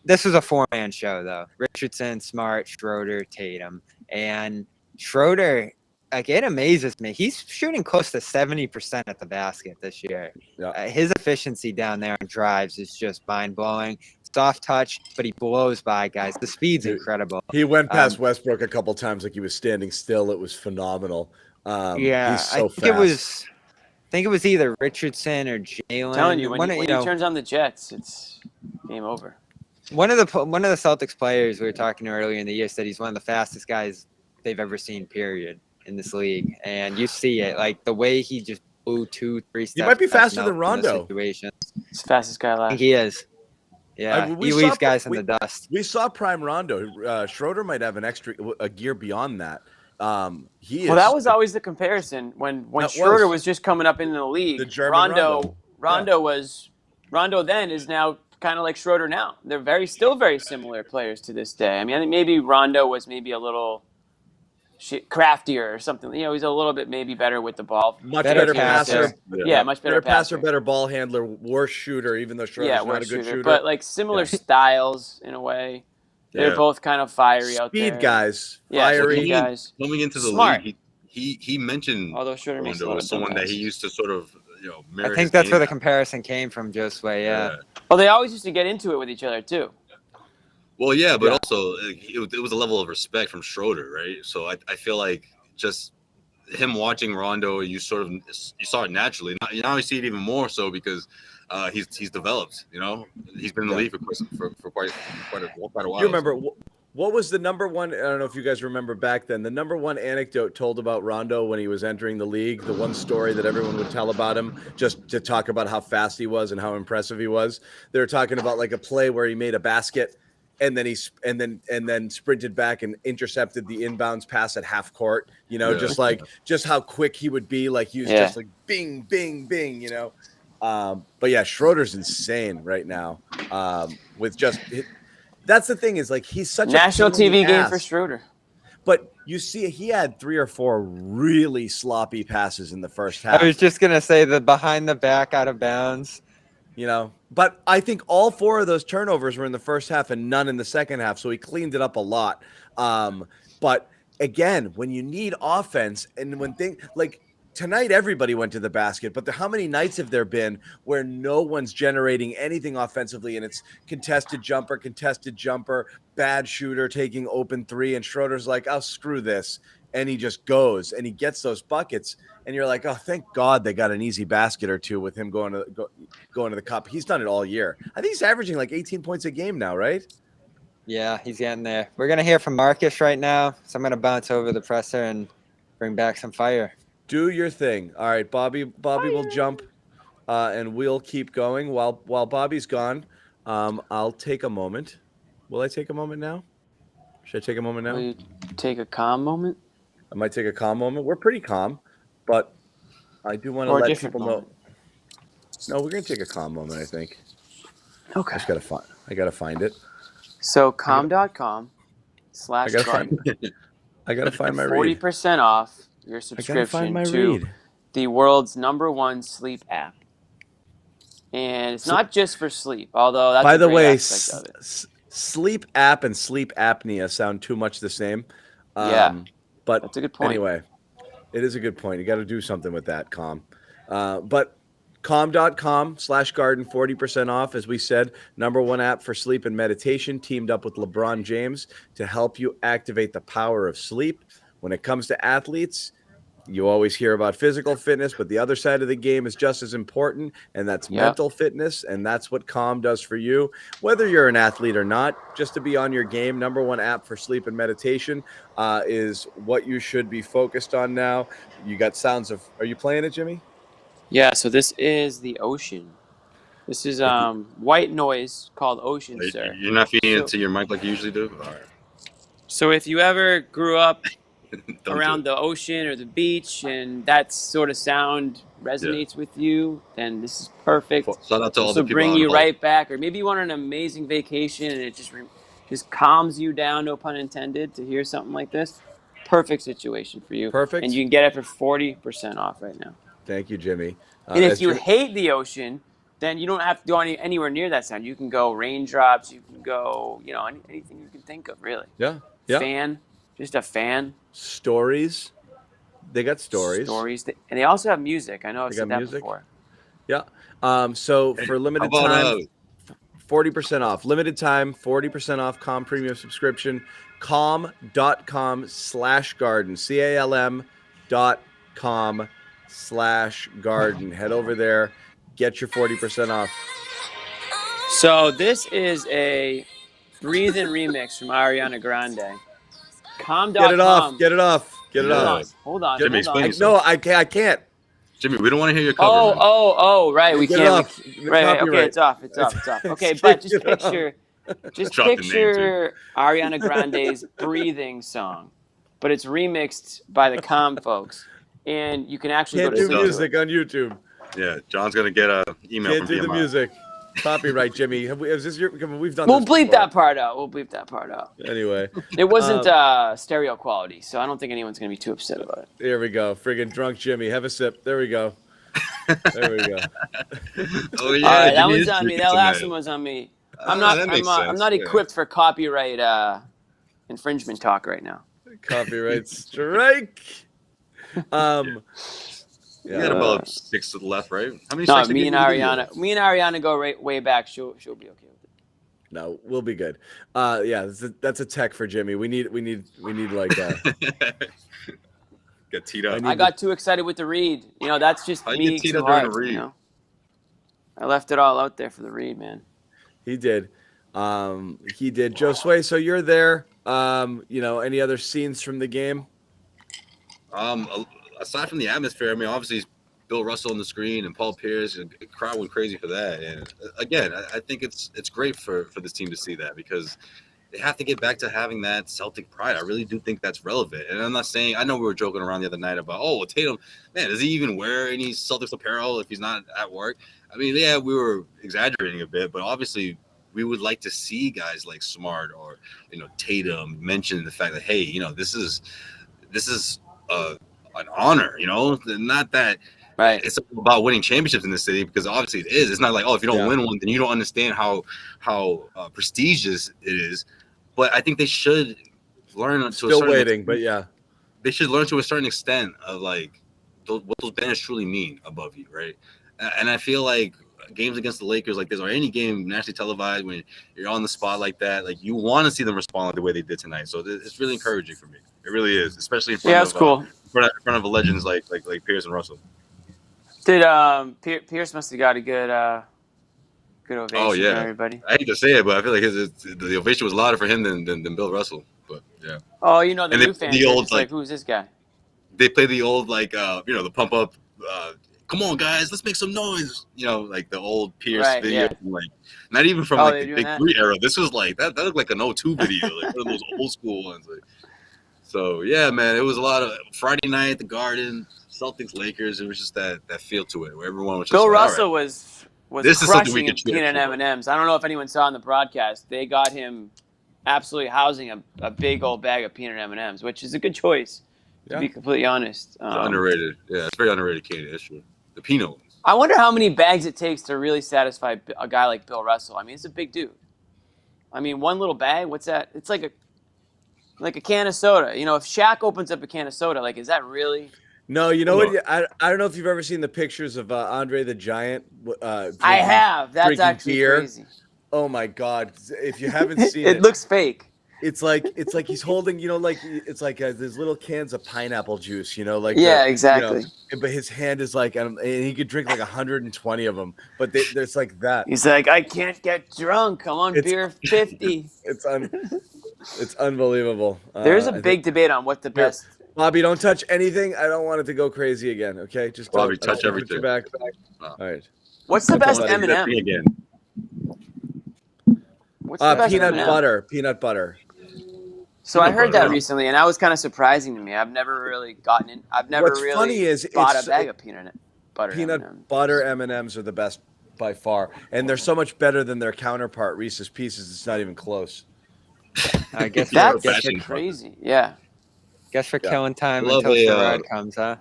This was a 4-man show though. Richardson, Smart, Schroeder, Tatum, and Schroeder. Like, it amazes me. He's shooting close to 70% at the basket this year. Yeah. His efficiency down there on drives is just mind-blowing. Soft touch, but he blows by guys. The speed's incredible. He went past Westbrook a couple times like he was standing still. It was phenomenal. He's so fast. I think it was either Richardson or Jalen. I'm telling you, when he turns on the Jets, it's game over. One of the Celtics players we were talking to earlier in the year said he's one of the fastest guys they've ever seen, period, in this league. And you see it, like the way he just blew 2-3 steps. He might be faster than Rondo. He's the fastest guy alive. I think he is. Yeah, he leaves guys in the dust. We saw prime Rondo. Schroeder might have a gear beyond that. That was always the comparison when Schroeder was just coming up into the league. The German Rondo then is now kind of like Schroeder now. They're still very similar players to this day. I mean, I think maybe Rondo was maybe a little craftier or something. He's a little bit maybe better with the ball. Much better passer. Yeah, much better passer. Better ball handler, worse shooter, even though Schroeder's not a good shooter. But like similar styles in a way. They're both kind of fiery out there. Speed guys. Fiery guys. Coming into the league, he mentioned Rondo was someone that he used to sort of mirror. I think that's where the comparison came from, Josue. Yeah. Well, they always used to get into it with each other too. Well, yeah, but also it was a level of respect from Schroeder, right? So I feel like just him watching Rondo, you saw it naturally. Now you see it even more so because he's developed. He's been in the league for quite a while. You remember what was the number one? I don't know if you guys remember back then. The number one anecdote told about Rondo when he was entering the league. The one story that everyone would tell about him, just to talk about how fast he was and how impressive he was. They were talking about like a play where he made a basket. And then sprinted back and intercepted the inbounds pass at half court. Just how quick he would be. Like he was just like bing, bing, bing. But yeah, Schroeder's insane right now. That's the thing is like he's such national a TV game for Schroeder. But you see, he had 3 or 4 really sloppy passes in the first half. I was just gonna say the behind the back out of bounds. But I think all 4 of those turnovers were in the first half and none in the second half. So he cleaned it up a lot. But again, when you need offense and when things like tonight, everybody went to the basket, but how many nights have there been where no one's generating anything offensively and it's contested jumper, bad shooter taking open 3 and Schroeder's like, "Oh, screw this." And he just goes and he gets those buckets. And you're like, oh, thank God they got an easy basket or 2 with him going to the cup. He's done it all year. I think he's averaging like 18 points a game now, right? Yeah, he's getting there. We're going to hear from Marcus right now. So I'm going to bounce over the presser and bring back some fire. Do your thing. All right, Bobby will jump and we'll keep going. While Bobby's gone, I'll take a moment. Will I take a moment now? Should I take a moment now? Will you take a calm moment? I might take a calm moment. We're pretty calm. But I do want to let people know. No, we're going to take a calm moment, I think. Okay. I got to find it. So calm.com/garden. I got to find my read. 40% off your subscription to the world's #1 sleep app. And it's not just for sleep, although that's by the way, aspect of it. sleep app and sleep apnea sound too much the same. Yeah, but that's a good point. Anyway, it is a good point. You got to do something with that, Calm. But calm.com/garden, 40% off. As we said, #1 app for sleep and meditation, teamed up with LeBron James to help you activate the power of sleep. When it comes to athletes, you always hear about physical fitness, but the other side of the game is just as important, and that's mental fitness, and that's what Calm does for you. Whether you're an athlete or not, just to be on your game, #1 app for sleep and meditation is what you should be focused on now. You got sounds of – are you playing it, Jimmy? Yeah, so this is the ocean. This is white noise called Ocean, sir. You're not feeding it to your mic like you usually do? All right. So if you ever grew up around the ocean or the beach and that sort of sound resonates with you, then this is perfect. Shout out to all the people bring on you hold. right back. Or maybe you want an amazing vacation and it just calms you down, no pun intended, to hear something like this. Perfect situation for you. Perfect. And you can get it for 40% off right now. Thank you, Jimmy. And if you hate the ocean, then you don't have to go anywhere near that sound. You can go raindrops. You can go, anything you can think of, really. Yeah. Fan. Just a fan. Stories. They got stories. And they also have music. I know I've said that before. Yeah. So for limited time, 40% off. Limited time, 40% off Calm Premium subscription. Calm.com/garden. CALM.com/garden. Head over there. Get your 40% off. So this is a Breathe In remix from Ariana Grande. Calm.com. Get it off. Hold on. Jimmy, explain No, I can't. Jimmy, we don't want to hear your cover. Oh, right. We can't. Right. Okay, it's off. Okay, but just picture Ariana Grande's Breathing song, but it's remixed by the Calm folks, and you can actually can't do music on YouTube. Yeah, John's gonna get an email can't from do BMI. the music. Copyright, Jimmy. Is this we've done. We'll bleep that part out. Anyway, it wasn't stereo quality, so I don't think anyone's gonna be too upset about it. There we go. Friggin' drunk Jimmy. Have a sip. There we go. Oh yeah. All right, that one's on me. That last one was on me. I'm not equipped for copyright infringement talk right now. Copyright strike. You got about 6 to the left, right? How many? No, me and Ariana go way back. She'll be okay with it. No, we'll be good. That's a tech for Jimmy. We need like. Get teed up. I got too excited with the read. That's just me. Teed up during the read. I left it all out there for the read, man. He did. Josue, so you're there. Any other scenes from the game? Aside from the atmosphere, I mean, obviously Bill Russell on the screen and Paul Pierce, and the crowd went crazy for that. And again, I think it's great for this team to see that, because they have to get back to having that Celtic pride. I really do think that's relevant. And I'm not saying, I know we were joking around the other night about, Tatum, man, does he even wear any Celtics apparel if he's not at work? I mean, yeah, we were exaggerating a bit, but obviously we would like to see guys like Smart or, Tatum mention the fact that, hey, this is an honor, not that it's about winning championships in the city, because obviously it is. It's not like, if you don't win one, then you don't understand how prestigious it is. But I think they should learn to still waiting, but they should learn to a certain extent of like what those banners truly mean above you, right? And I feel like games against the Lakers like this, or any game nationally televised, when you're on the spot like that, like you want to see them respond like the way they did tonight. So it's really encouraging for me. It really is, especially in front of cool. in front of legends like Pierce and Russell. Did Pierce must have got a good ovation? Oh yeah, from everybody. I hate to say it, but I feel like the ovation was louder for him than Bill Russell. But yeah. Oh, the new fans. The old like who's this guy? They play the old the pump up. Come on, guys, let's make some noise. Like the old Pierce video, like not even from the Big Three era. This was like that looked like an 02 video, like one of those old school ones. Like, so yeah, man, it was a lot of Friday night at the Garden, Celtics Lakers. It was just that feel to it, where everyone was just Bill like, Russell right. was this crushing peanut M&Ms. I don't know if anyone saw in the broadcast. They got him absolutely housing a big old bag of peanut M&Ms, which is a good choice. To be completely honest, it's underrated. Yeah, it's very underrated Canadian history. The Pinot ones. I wonder how many bags it takes to really satisfy a guy like Bill Russell. I mean, he's a big dude. I mean, one little bag. What's that? It's like a can of soda. You know, if Shaq opens up a can of soda, like, is that really? No, you know what? I don't know if you've ever seen the pictures of Andre the Giant I have. That's drinking actually beer. crazy. Oh my God! If you haven't seen It looks fake. it's like he's holding, like it's like these little cans of pineapple juice, like Yeah, exactly. but his hand is like, and he could drink like 120 of them, but there's like that. He's like, I can't get drunk. I'm on beer 50. It's unbelievable. There's a big debate on what the best. Bobby, don't touch anything. I don't want it to go crazy again. Okay, just Bobby, touch everything. Back. All right. What's the best M&M? Again. What's the best peanut M&M? Peanut butter. So I heard that recently, and that was kind of surprising to me. I've never really gotten in. I've never What's really funny is bought a bag of peanut butter. Peanut butter M&Ms are the best by far, and they're so much better than their counterpart Reese's Pieces. It's not even close. I guess that's crazy. Yeah. Guess for killing time until Sherrod comes, huh?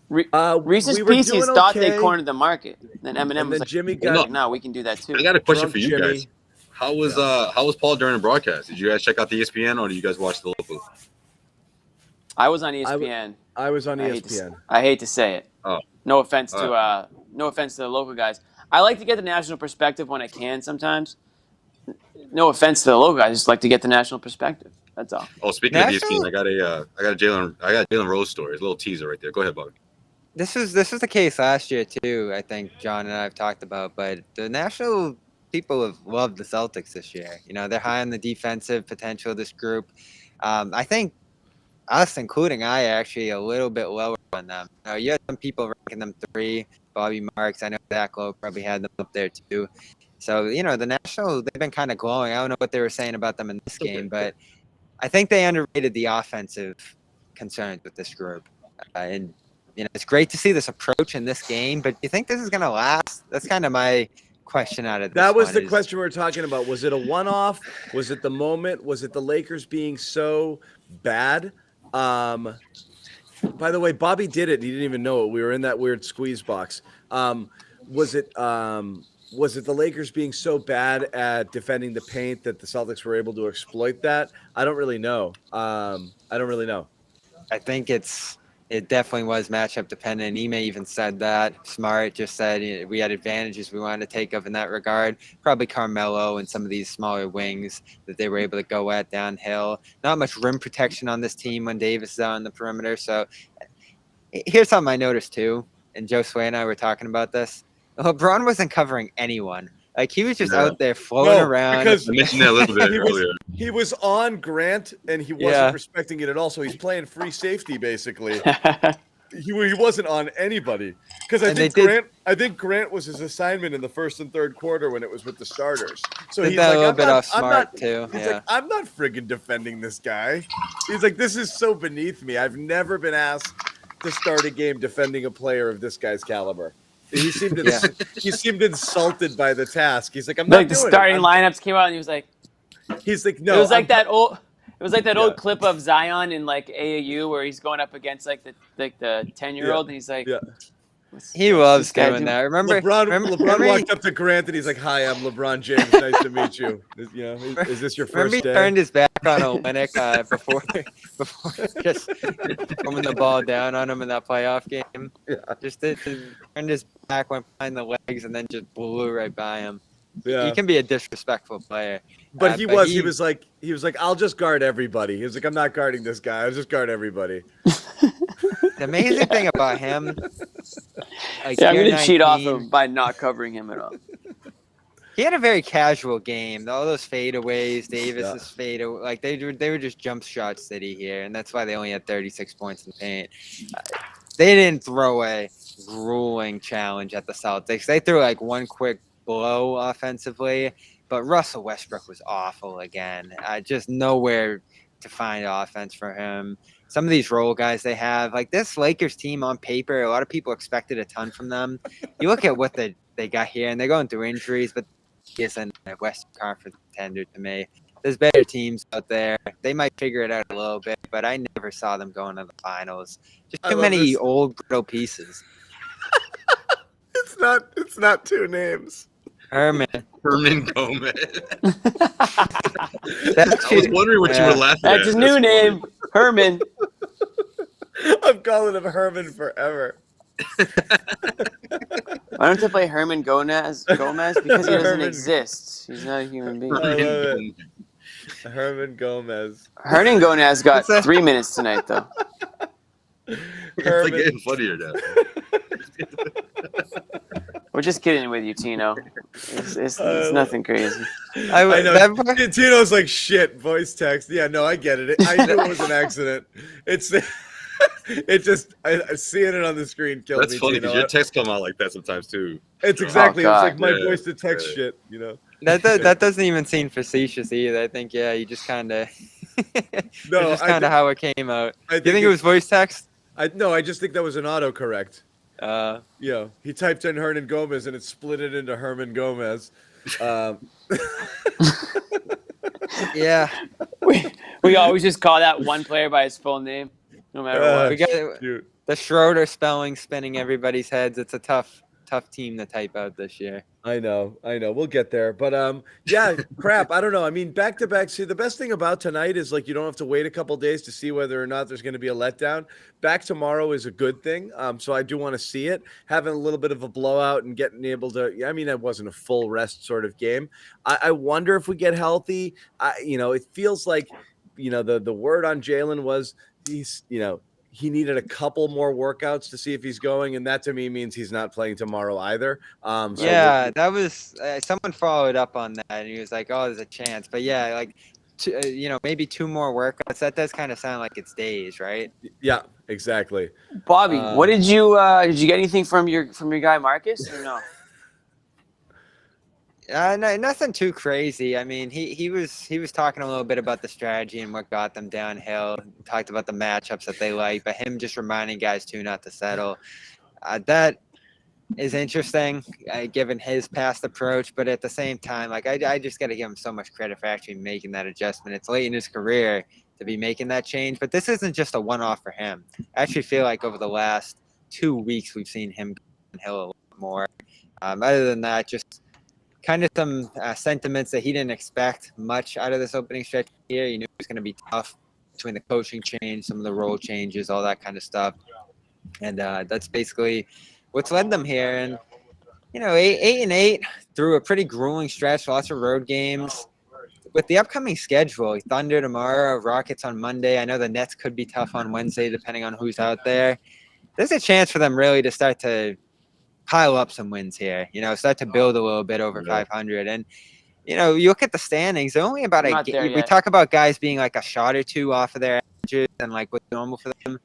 Reese's Pieces thought they cornered the market. Then M&M was like, Jimmy no, we can do that too. I got a question for you guys. How was Paul during the broadcast? Did you guys check out the ESPN or did you guys watch the local? I was on ESPN. I was on ESPN. I hate to say it. Oh. No offense to the local guys. I like to get the national perspective when I can sometimes. No offense to the local guys, I just like to get the national perspective. That's all. Oh, speaking of ESPN, I got a Jalen Rose story. It's a little teaser right there. Go ahead, Bobby. This was the case last year too. I think John and I have talked about, but the national people have loved the Celtics this year. They're high on the defensive potential of this group. I think us, including I, actually a little bit lower on them. You had some people ranking them 3. Bobby Marks, I know Zach Lowe probably had them up there too. So, the National, they've been kind of glowing. I don't know what they were saying about them in this game, but I think they underrated the offensive concerns with this group. And, it's great to see this approach in this game, but do you think this is going to last? That's kind of my question out of this. That was the question we were talking about. Was it a one-off? Was it the moment? Was it the Lakers being so bad? By the way, Bobby did it. He didn't even know it. We were in that weird squeeze box. Was it the Lakers being so bad at defending the paint that the Celtics were able to exploit that? I don't really know. I think it definitely was matchup dependent. Ime even said that. Smart just said we had advantages we wanted to take of in that regard. Probably Carmelo and some of these smaller wings that they were able to go at downhill. Not much rim protection on this team when Davis is on the perimeter. So here's something I noticed too, and Josue and I were talking about this. LeBron wasn't covering anyone. Like, he was just out there floating around. Because I mentioned that a little bit earlier. He was on Grant, and he wasn't respecting it at all. So he's playing free safety, basically. He wasn't on anybody. Because I think Grant was his assignment in the first and third quarter when it was with the starters. So he's like, a little bit off Smart too. He's like, I'm not friggin' defending this guy. He's like, this is so beneath me. I've never been asked to start a game defending a player of this guy's caliber. He seemed insulted by the task. He's like, I'm not doing it. The starting lineups came out, and he was like, no. It was like that old clip of Zion in like AAU where he's going up against like the 10-year-old, and he's like, he loves doing that. Remember, LeBron walked up to Grant and he's like, "Hi, I'm LeBron James. Nice to meet you. Is this your first day?" He turned his back on Olynyk before just throwing the ball down on him in that playoff game. Yeah. Just turned his back, went behind the legs, and then just blew right by him. Yeah. He can be a disrespectful player. But he was like, I'll just guard everybody. He was like, I'm not guarding this guy. I'll just guard everybody. The amazing thing about him, I'm going to cheat off him by not covering him at all. He had a very casual game. All those fadeaways, Davis's fadeaway, like they were just jump shot city here, and that's why they only had 36 points in the paint. They didn't throw a grueling challenge at the Celtics. They threw like one quick blow offensively, but Russell Westbrook was awful again. Just nowhere to find offense for him. Some of these role guys they have, like this Lakers team on paper, a lot of people expected a ton from them. You look at what they got here, and they're going through injuries, but it's a Western Conference contender to me. There's better teams out there. They might figure it out a little bit, but I never saw them going to the finals. Just too many old brittle pieces. It's not 2 names. Herman. Herman Gomez. That's I was wondering what you were laughing at. That's his new name, Herman. I'm calling him Herman forever. Why don't they play Herman Gomez? Because he doesn't Herman. exist. He's not a human being. I love it. Herman Gomez. Hernan Gomez got 3 minutes tonight, though. It's like getting funnier now. We're just kidding with you, Tino. It's nothing crazy. I know. Tino's like, shit, voice text. Yeah, no, I get it. I knew it was an accident. It just, seeing it on the screen killed me. That's funny because your texts come out like that sometimes too. It's exactly, it's like my voice to text shit, you know. That doesn't even seem facetious either. I think, you just kind of, no, just kind of how it came out. Do you think it was voice text? No, I just think that was an autocorrect. Yeah, he typed in Hernan Gomez and it split it into Herman Gomez. Yeah. We always just call that one player by his full name, no matter what. We got the Schroeder spelling spinning everybody's heads. It's a tough team to type out this year. I know. We'll get there. But yeah, crap. I don't know. I mean, back to back. See, the best thing about tonight is like you don't have to wait a couple days to see whether or not there's going to be a letdown. Back tomorrow is a good thing. So I do want to see it. Having a little bit of a blowout and getting able to. I mean, that wasn't a full rest sort of game. I wonder if we get healthy. It feels like, the word on Jalen was he needed a couple more workouts to see if he's going, and that to me means he's not playing tomorrow either. That was someone followed up on that, and he was like, "Oh, there's a chance," but maybe 2 more workouts. That does kind of sound like it's days, right? Yeah, exactly. Bobby, what did you get anything from your guy Marcus or no? No, nothing too crazy. I mean, he was talking a little bit about the strategy and what got them downhill. Talked about the matchups that they like, but him just reminding guys too not to settle. That is interesting, given his past approach. But at the same time, like I just got to give him so much credit for actually making that adjustment. It's late in his career to be making that change, but this isn't just a one-off for him. I actually feel like over the last 2 weeks we've seen him downhill a lot more. Other than that, just kind of some sentiments that he didn't expect much out of this opening stretch here. He knew it was going to be tough between the coaching change, some of the role changes, all that kind of stuff. And that's basically what's led them here. And, 8-8 through a pretty grueling stretch, lots of road games. With the upcoming schedule, Thunder tomorrow, Rockets on Monday. I know the Nets could be tough on Wednesday, depending on who's out there. There's a chance for them really to start to pile up some wins here, start to build a little bit over 500. And, you look at the standings, they're only about a game. We talk about guys being like a shot or two off of their averages and like what's normal for them.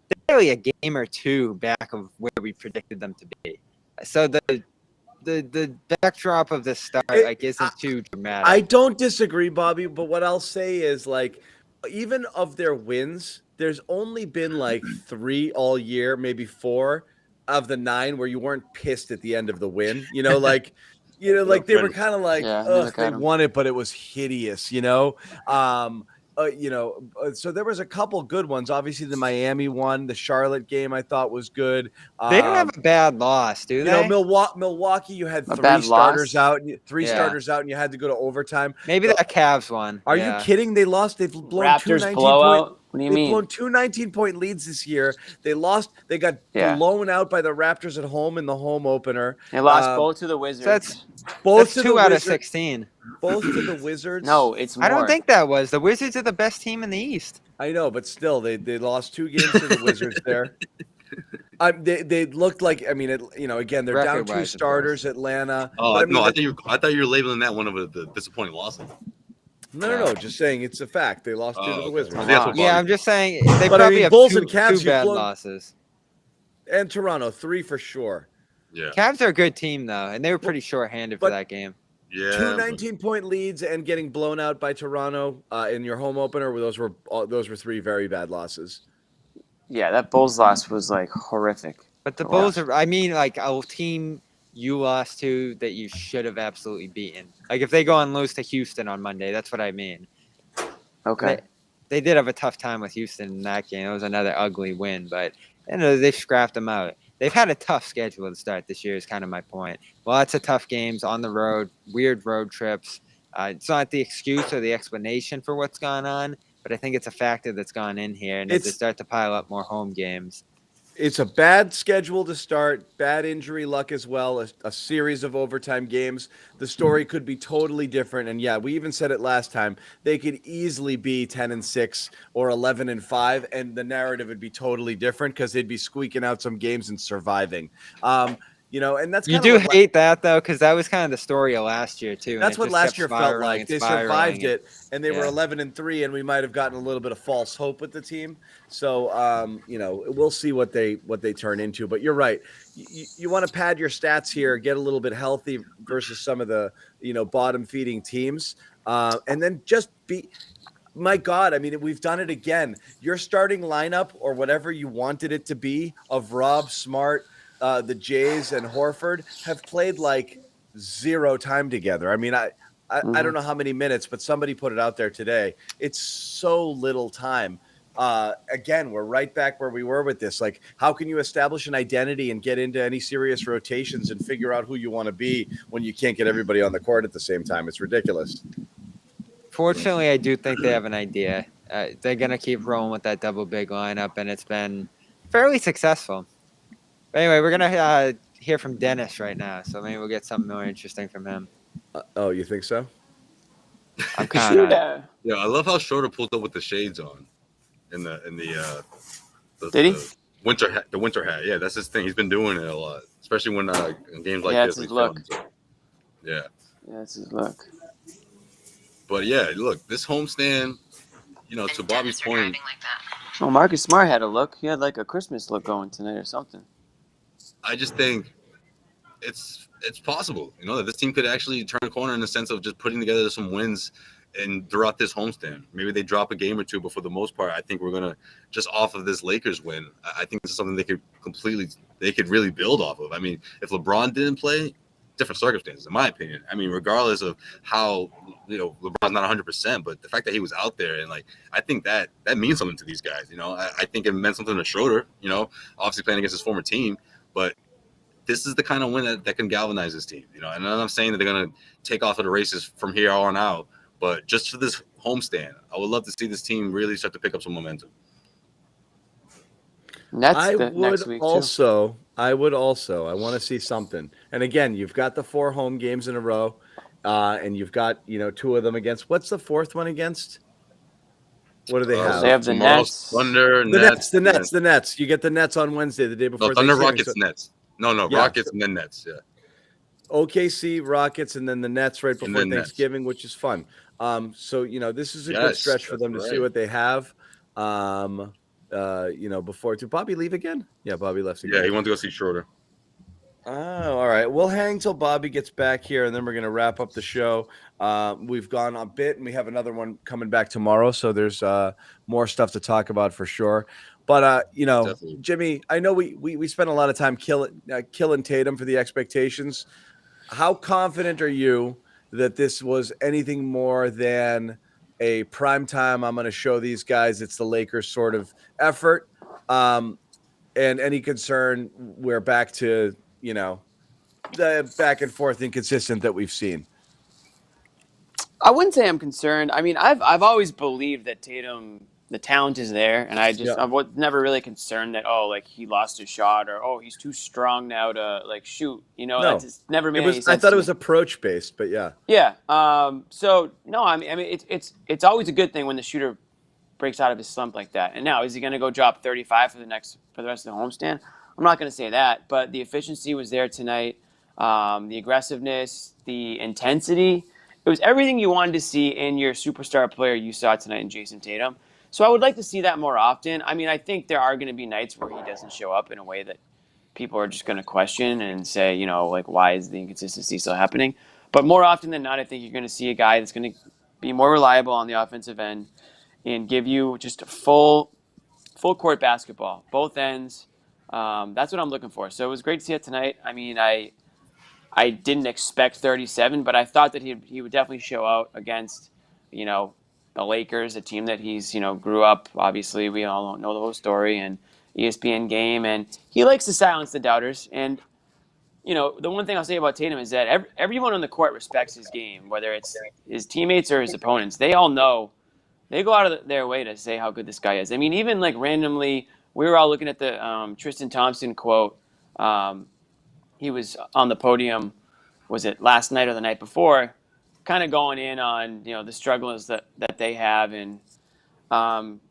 They're really a game or two back of where we predicted them to be. So the backdrop of the start isn't too dramatic. I don't disagree, Bobby, but what I'll say is like, even of their wins, there's only been like 3 all year, maybe 4 of the 9 where you weren't pissed at the end of the win, they were kind of like, they won it, but it was hideous, so there was a couple good ones. Obviously the Miami one, the Charlotte game I thought was good. They don't have a bad loss, do they? Milwaukee, you had 3 starters out, starters out, and you had to go to overtime. Maybe that Cavs one. Are you kidding? They lost. They've blown Raptors blowout. What do you mean? They've blown 2 19-point leads this year. They lost. They got blown out by the Raptors at home in the home opener. They lost both to the Wizards. That's both to 2 out of 16. Both to the Wizards. No, it's more. I don't think that was. The Wizards are the best team in the East. I know, but still, they lost 2 games to the Wizards there. They looked like, again, they're down 2 starters, Atlanta. Oh, I thought you were labeling that one of the disappointing losses. No, just saying it's a fact. They lost 2 to the Wizards. I'm just saying they probably have Bulls and Cavs, 2 bad losses. And Toronto, 3 for sure. Yeah. Cavs are a good team, though, and they were pretty short-handed for that game. Yeah. 2 19-point leads and getting blown out by Toronto in your home opener. Those were 3 very bad losses. Yeah, that Bulls loss was like horrific. But the Bulls are, like a team you lost to that you should have absolutely beaten. Like if they go and lose to Houston on Monday, that's what I mean. Okay. They did have a tough time with Houston in that game. It was another ugly win, but they scrapped them out. they've had a tough schedule to start this year is kind of my point. Lots of tough games on the road, weird road trips. It's not the excuse or the explanation for what's gone on, but I think it's a factor that's gone in here. And as they start to pile up more home games, it's a bad schedule to start, bad injury luck as well, a series of overtime games. The story could be totally different. And yeah, we even said it last time. They could easily be 10-6 or 11-5, and the narrative would be totally different because they'd be squeaking out some games and surviving. And that's you do hate that though, because that was kind of the story of last year too. That's what last year felt like. They survived it, and they were 11-3, and we might have gotten a little bit of false hope with the team. So, we'll see what they turn into. But you're right. You want to pad your stats here, get a little bit healthy versus some of the bottom feeding teams, and then just be. My God, I mean, we've done it again. Your starting lineup or whatever you wanted it to be of Rob, Smart, the Jays, and Horford have played like zero time together. I mean, I don't know how many minutes, but somebody put it out there today. It's so little time. Again, we're right back where we were with this. Like, how can you establish an identity and get into any serious rotations and figure out who you want to be when you can't get everybody on the court at the same time? It's ridiculous. Fortunately, I do think they have an idea. They're going to keep rolling with that double big lineup, and it's been fairly successful. But anyway, we're going to hear from Dennis right now, so maybe we'll get something more interesting from him. Oh, you think so? I'm kind of. Yeah, I love how Schroeder pulled up with the shades on in the Did he? The winter hat. Yeah, that's his thing. He's been doing it a lot, especially when in games like That's this. his look. Yeah, that's his look. But yeah, look, this homestand, to Bobby's point. Oh, Marcus Smart had a look. He had like a Christmas look going tonight or something. I just think it's possible, that this team could actually turn a corner in the sense of just putting together some wins and throughout this homestand. Maybe they drop a game or two, but for the most part, I think we're gonna just off of this Lakers win. I think this is something they could really build off of. I mean, if LeBron didn't play, different circumstances, in my opinion. I mean, regardless of how LeBron's not 100%, but the fact that he was out there and I think that means something to these guys. I think it meant something to Schroeder. Obviously playing against his former team, but this is the kind of win that can galvanize this team. And I'm not saying that they're gonna take off of the races from here on out, but just for this homestand, I would love to see this team really start to pick up some momentum. I would also. I want to see something. And again, you've got the 4 home games in a row, and you've got 2 of them against. What's the 4th one against? What do they have? They have the Nets, Thunder, the Nets. You get the Nets on Wednesday, the day before. No, Thunder, Rockets, Nets. No, Rockets and then Nets. Yeah. OKC, Rockets, and then the Nets right before Thanksgiving, which is fun. So this is a good stretch for them to see what they have. Before. Did Bobby leave again? Yeah, Bobby left again. Yeah, he wanted to go see Schroeder. Oh, all right. We'll hang till Bobby gets back here, and then we're going to wrap up the show. We've gone a bit, and we have another one coming back tomorrow, so there's more stuff to talk about for sure. But, definitely. Jimmy, I know we spent a lot of time killing Tatum for the expectations. How confident are you that this was anything more than a primetime, I'm going to show these guys it's the Lakers sort of effort? And any concern, we're back to, the back and forth inconsistent that we've seen? I wouldn't say I'm concerned. I mean, I've always believed that Tatum, the talent is there, and I was never really concerned that he lost his shot or he's too strong now to shoot. No. That just never made any sense. I thought it was approach based, but yeah. Yeah. So no, I mean it's always a good thing when the shooter breaks out of his slump like that. And now, is he going to go drop 35 for the rest of the homestand? I'm not going to say that, but the efficiency was there tonight. The aggressiveness, the intensity. It was everything you wanted to see in your superstar player you saw tonight in Jason Tatum. So I would like to see that more often. I mean, I think there are going to be nights where he doesn't show up in a way that people are just going to question and say, why is the inconsistency still happening? But more often than not, I think you're going to see a guy that's going to be more reliable on the offensive end and give you just a full court basketball, both ends. That's what I'm looking for. So it was great to see it tonight. I mean, I didn't expect 37, but I thought that he would definitely show out against, the Lakers, a team that he's, grew up. Obviously, we all know the whole story. And, ESPN game, and he likes to silence the doubters. And the one thing I'll say about Tatum is that everyone on the court respects his game, whether it's his teammates or his opponents. They all know. They go out of their way to say how good this guy is. I mean, even like randomly, we were all looking at the Tristan Thompson quote. He was on the podium, was it last night or the night before, kind of going in on the struggles that they have, and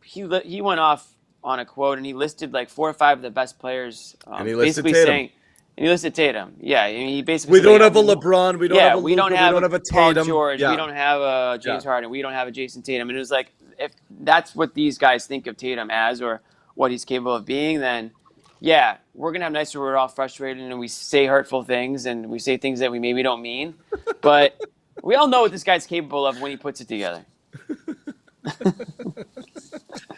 he went off on a quote and he listed like 4 or 5 of the best players, and he listed basically Tatum. saying. And he listed Tatum. Yeah, I mean, he basically we don't have a LeBron. We don't have a Luka. We don't have a Paul Tatum. George. Yeah. We don't have a James Harden. We don't have a Jason Tatum. And it was like, if that's what these guys think of Tatum as, or what he's capable of being, then yeah, we're gonna have nights where we're all frustrated and we say hurtful things and we say things that we maybe don't mean. But we all know what this guy's capable of when he puts it together.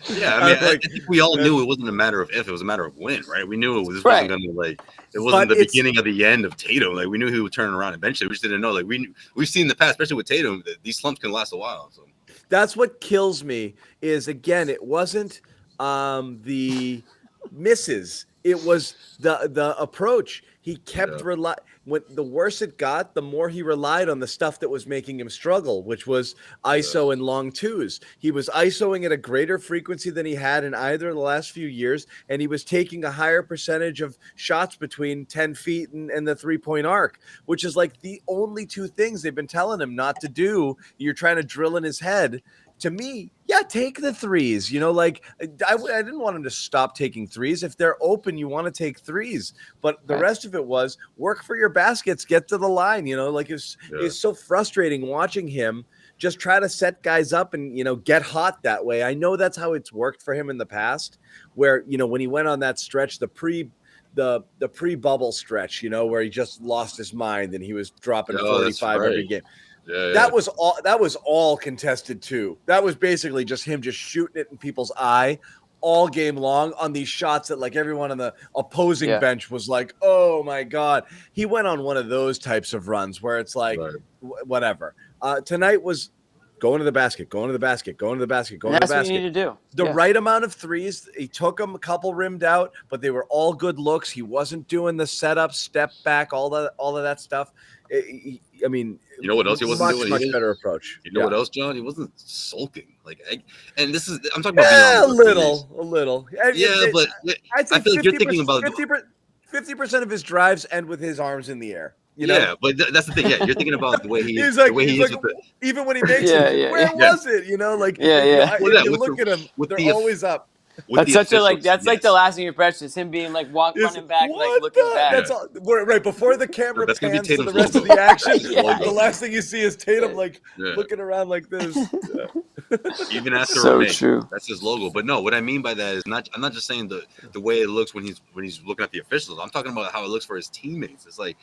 Yeah, I mean, I think we all knew it wasn't a matter of if; it was a matter of when, right? We knew this wasn't going to it wasn't the beginning of the end of Tatum. Like we knew he would turn around eventually. We just didn't know. Like we've seen in the past, especially with Tatum, that these slumps can last a while. So that's what kills me. Is again, it wasn't the misses; it was the approach. He kept when the worse it got, the more he relied on the stuff that was making him struggle, which was ISO and long twos. He was ISOing at a greater frequency than he had in either of the last few years, and he was taking a higher percentage of shots between 10 feet and the three-point arc, which is like the only 2 things they've been telling him not to do. You're trying to drill in his head. To me, yeah, take the threes. Like I didn't want him to stop taking threes. If they're open, you want to take threes. But the rest of it was work for your baskets, get to the line. Like it's so frustrating watching him just try to set guys up and get hot that way. I know that's how it's worked for him in the past, where when he went on that stretch, the pre-bubble stretch, where he just lost his mind and he was dropping 45 every game. Yeah. That was all contested too. That was basically just him just shooting it in people's eye all game long on these shots that like everyone on the opposing bench was like, oh my God. He went on one of those types of runs where it's like, whatever. Tonight was going to the basket, going to the basket, going to the basket, going to the basket. That's what you need to do. The right amount of threes. He took them, a couple rimmed out, but they were all good looks. He wasn't doing the setup, step back, all of that stuff. I mean, you know what else he wasn't doing? Much better approach. You know what else, John? He wasn't sulking. And this is I'm talking about a little. Yeah, but I'd say I feel like you're thinking about 50% of his drives end with his arms in the air. Yeah, but that's the thing. Yeah, you're thinking about the way he is. Like, the way he is like, with even when he makes it, where was it? You look at him, they're always up. That's such a like the lasting impression is him being like running back, like looking back. That's all right before the camera pans to the rest of the action. The last thing you see is Tatum looking around like this. Even after so true. That's his logo. But no, what I mean by that is I'm not just saying the way it looks when he's looking at the officials. I'm talking about how it looks for his teammates. It's like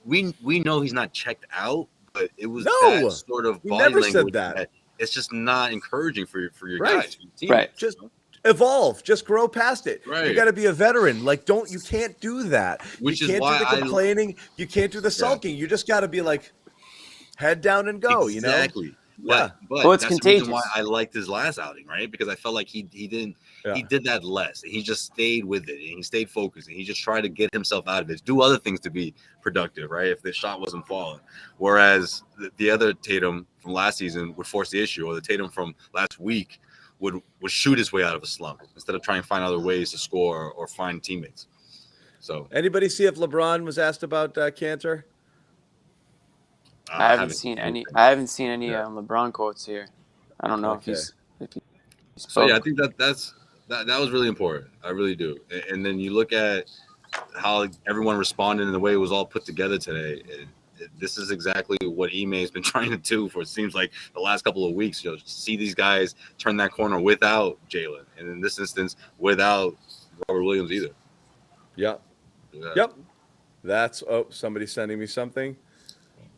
we know he's not checked out, but it was that sort of body language that it's just not encouraging for your guys. Right. Just evolve. Just grow past it. Right. You got to be a veteran. You can't do that. Which you can't is why do the complaining. You can't do the sulking. You just got to be like, head down and go. Exactly. Yeah. But it's that's contagious. the reason why I liked his last outing, right? Because I felt like he did that less. He just stayed with it and he stayed focused and he just tried to get himself out of it, do other things to be productive, right? If the shot wasn't falling. Whereas the other Tatum from last season would force the issue, or the Tatum from last week would shoot his way out of a slump instead of trying to find other ways to score or find teammates. So anybody see if LeBron was asked about Cantor? I haven't seen any LeBron quotes here. I don't know if he's so yeah, I think that was really important. I really do. And then you look at how everyone responded and the way it was all put together today. This is exactly what Ime has been trying to do for it seems like the last couple of weeks. See these guys turn that corner without Jalen, and in this instance, without Robert Williams either. Yep. That's somebody's sending me something.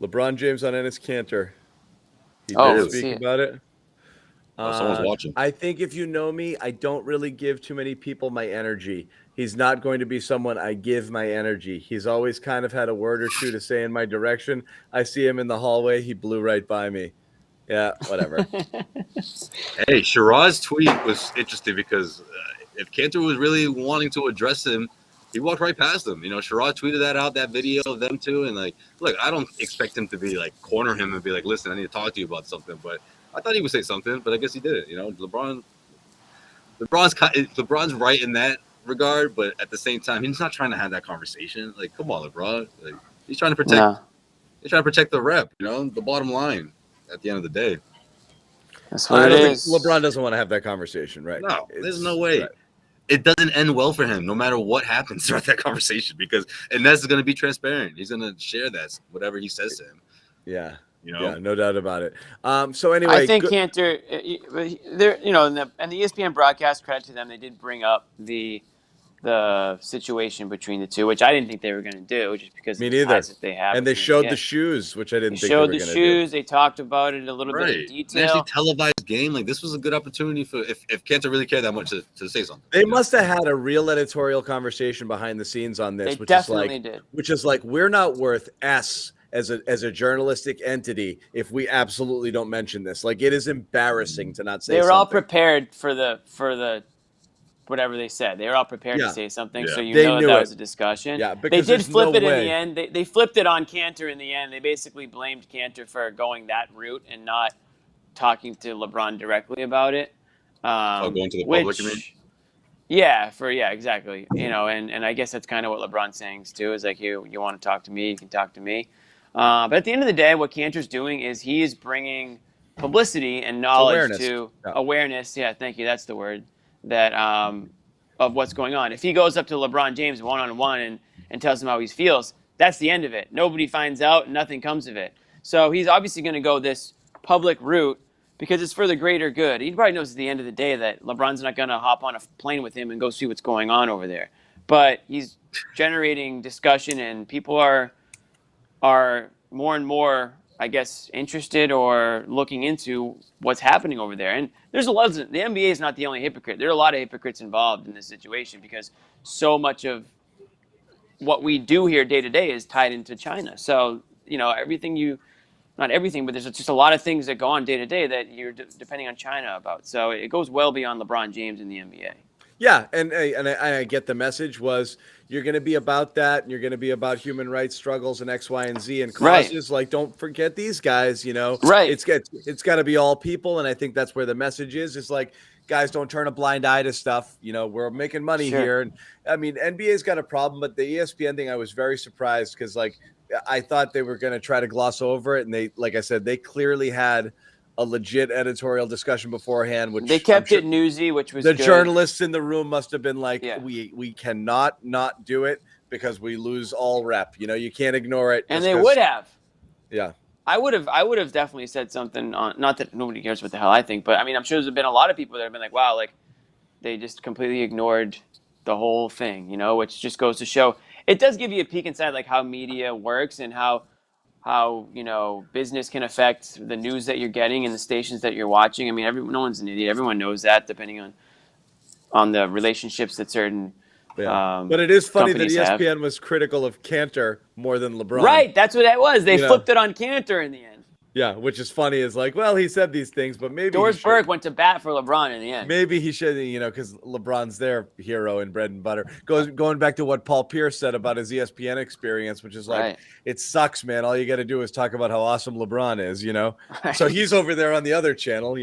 LeBron James on Enes Kanter. He did speak about it. Someone's watching. I think if you know me, I don't really give too many people my energy. He's not going to be someone I give my energy. He's always kind of had a word or two to say in my direction. I see him in the hallway. He blew right by me. Yeah, whatever. Hey, Sherrod's tweet was interesting because if Cantor was really wanting to address him, he walked right past him. Sherrod tweeted that video of them two, and like, look, I don't expect him to be like corner him and be like, listen, I need to talk to you about something. But I thought he would say something, but I guess he didn't. LeBron's right in that regard, but at the same time, he's not trying to have that conversation. Like, come on, LeBron. Like, he's trying to protect. No. He's trying to protect the rep. The bottom line. At the end of the day, that's what it is. LeBron doesn't want to have that conversation, right? No, there's no way. Right. It doesn't end well for him, no matter what happens throughout that conversation, because Ness is going to be transparent. He's going to share that whatever he says to him. Yeah. Yeah, no doubt about it. So anyway, I think Cantor, they're and the ESPN broadcast, credit to them, they did bring up the situation between the two, which I didn't think they were going to do, just because of the ties that they have. And they showed the shoes, which I didn't think they were going to do. They showed the shoes. They talked about it in a little bit of detail. Actually televised game. Like, this was a good opportunity for if Cantor really cared that much to say something. They must have had a real editorial conversation behind the scenes on this, which is like we're not worth S as a journalistic entity if we absolutely don't mention this. Like, it is embarrassing to not say something. They were all prepared for the whatever they said. They were all prepared to say something, so that was a discussion. Yeah, they did flip it in the end. They flipped it on Cantor in the end. They basically blamed Cantor for going that route and not talking to LeBron directly about it. Going to the public, you mean? Yeah, exactly. And I guess that's kind of what LeBron's saying too, is like, you want to talk to me, you can talk to me. But at the end of the day, what Cantor's doing is he is bringing publicity and knowledge awareness. Yeah, thank you. That's the word. That of what's going on. If he goes up to LeBron James one-on-one and tells him how he feels, that's the end of it. Nobody finds out. Nothing comes of it. So he's obviously going to go this public route because it's for the greater good. He probably knows at the end of the day that LeBron's not going to hop on a plane with him and go see what's going on over there. But he's generating discussion, and people are more and more, I guess, interested or looking into what's happening over there. And there's a lot of, the NBA is not the only hypocrite. There are a lot of hypocrites involved in this situation because so much of what we do here day to day is tied into China. So, not everything, but there's just a lot of things that go on day to day that you're depending on China about. So it goes well beyond LeBron James in the NBA. Yeah, and I get the message was you're going to be about that, and you're going to be about human rights struggles and X, Y, and Z and causes. Right. Like, don't forget these guys. Right? It's got to be all people, and I think that's where the message is. It's like, guys, don't turn a blind eye to stuff. We're making money here, and I mean, NBA's got a problem, but the ESPN thing, I was very surprised because, like, I thought they were going to try to gloss over it, and they, like I said, they clearly had a legit editorial discussion beforehand, which they kept it newsy, which was the good. Journalists in the room must have been like, we cannot not do it because we lose all rep. You can't ignore it. And they would have. Yeah. I would have definitely said something on, not that nobody cares what the hell I think, but I mean, I'm sure there's been a lot of people that have been like, wow, like they just completely ignored the whole thing, which just goes to show it does give you a peek inside like how media works and how business can affect the news that you're getting and the stations that you're watching. I mean, no one's an idiot. Everyone knows that, depending on the relationships that certain but it is funny that ESPN have. Was critical of Cantor more than LeBron. Right, that's what that was. They flipped it on Cantor in the end. Yeah, which is funny. Is like, well, he said these things, but maybe Doris Burke went to bat for LeBron in the end. Maybe he should, because LeBron's their hero in bread and butter. Going back to what Paul Pierce said about his ESPN experience, which is like, It sucks, man. All you got to do is talk about how awesome LeBron is, Right. So he's over there on the other channel,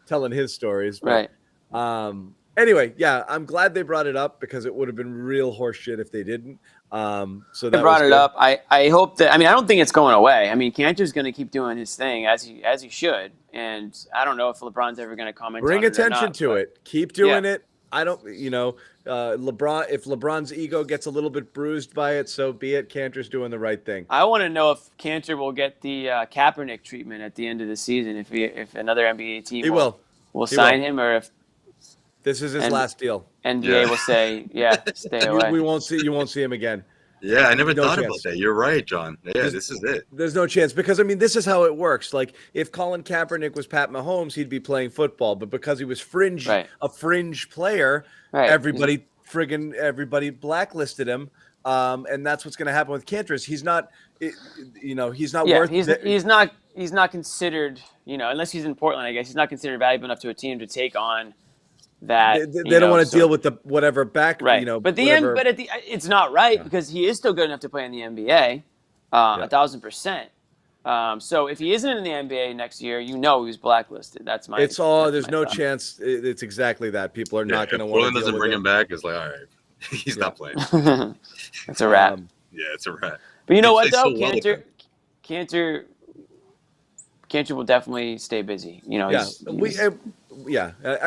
telling his stories. But, right. Anyway, yeah, I'm glad they brought it up because it would have been real horseshit if they didn't. So they brought it up. I hope that. I mean, I don't think it's going away. I mean, Cantor's going to keep doing his thing as he should, and I don't know if LeBron's ever going to comment. Bring on it attention or not, to it. Keep doing it. I don't. LeBron. If LeBron's ego gets a little bit bruised by it, so be it. Cantor's doing the right thing. I want to know if Cantor will get the Kaepernick treatment at the end of the season. If another NBA team will sign him, or if this is his last deal. NBA will say, stay away. You won't see him again. Yeah, I never thought about that. You're right, John. Yeah, this is it. There's no chance because, I mean, this is how it works. Like, if Colin Kaepernick was Pat Mahomes, he'd be playing football. But because he was a fringe player, everybody blacklisted him. And that's what's going to happen with Cantor. He's not worth it. He's not considered, unless he's in Portland, I guess, he's not considered valuable enough to a team to take on that they don't want to deal with the whatever back, right. you know. But it's not right because he is still good enough to play in the NBA, 1,000%. So if he isn't in the NBA next year, he's blacklisted. That's my. There's no chance. It's exactly that. People are not going to want to. Portland doesn't bring him back. It's like, all right, he's not playing. It's a wrap. It's a wrap. But you know what though, Cantor will definitely stay busy. I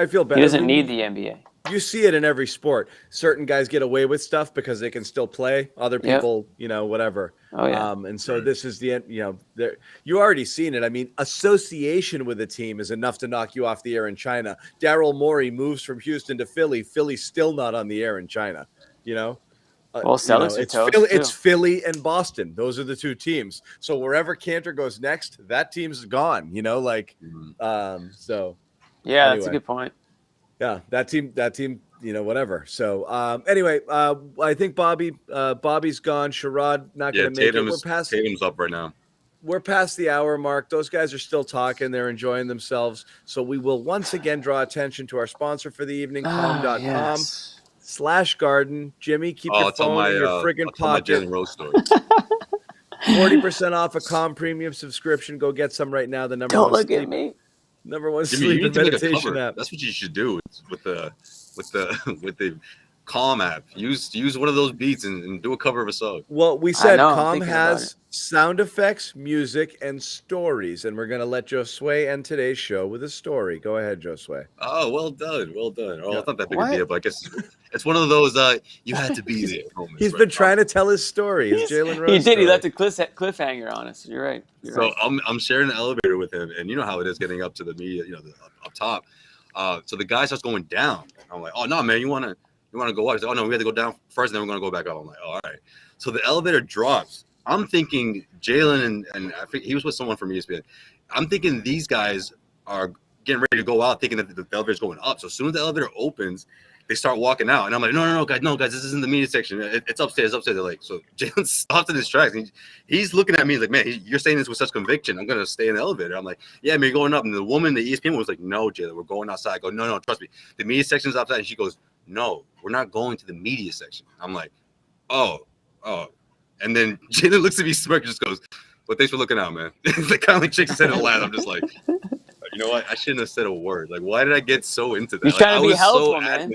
feel better. He doesn't need the NBA. You see it in every sport. Certain guys get away with stuff because they can still play. Other people, whatever. Oh yeah. And so this is the end. You already seen it. I mean, association with a team is enough to knock you off the air in China. Daryl Morey moves from Houston to Philly. Philly's still not on the air in China. Well, Celtics are toast, it's Philly and Boston. Those are the two teams. So wherever Cantor goes next, that team's gone. So. Yeah, anyway. That's a good point. Yeah, that team, whatever. So anyway, I think Bobby's gone. Sherrod not going to make it. Tatum's up right now. We're past the hour mark. Those guys are still talking. They're enjoying themselves. So we will once again draw attention to our sponsor for the evening, calm.com/garden. Jimmy, keep your phone in your friggin' pocket. 40% off a Calm Premium subscription. Go get some right now. Don't look at me. Number one sleep and meditation app. That's what you should do with the Calm app. Use one of those beats and do a cover of a song. Well, we said Calm has sound effects, music, and stories, and we're gonna let Josue end today's show with a story. Go ahead, Josue. Oh, well done. Oh, it's not that big a deal, but I guess it's one of those you had to be there moments. He's been trying to tell his story. His Jalen Rose. He did. Story. He left a cliffhanger on us. You're right. I'm sharing an elevator with him, and you know how it is getting up to the media, up top. So the guy starts going down. I'm like, oh no, man, you wanna go up? He's like, oh no, we have to go down first, and then we're gonna go back up. I'm like, oh, all right. So the elevator drops. I'm thinking Jalen and I think he was with someone from ESPN. I'm thinking these guys are getting ready to go out, thinking that the elevator's going up. So as soon as the elevator opens, they start walking out, and I'm like, no, guys, this isn't the media section. It's upstairs. They're like, so Jalen stops in his tracks. And he's looking at me like, man, you're saying this with such conviction. I'm gonna stay in the elevator. I'm like, yeah, man, you're going up. And the woman, the ESPN was like, no, Jalen, we're going outside. I go, no, trust me, the media section's outside. And she goes, no, we're not going to the media section. I'm like, oh. And then Jalen looks at me, smirk, just goes, well, thanks for looking out, man. Like, kind of like shakes his head and laughs. I'm just like, you know what? I shouldn't have said a word. Like, why did I get so into that? You're trying to be helpful, man.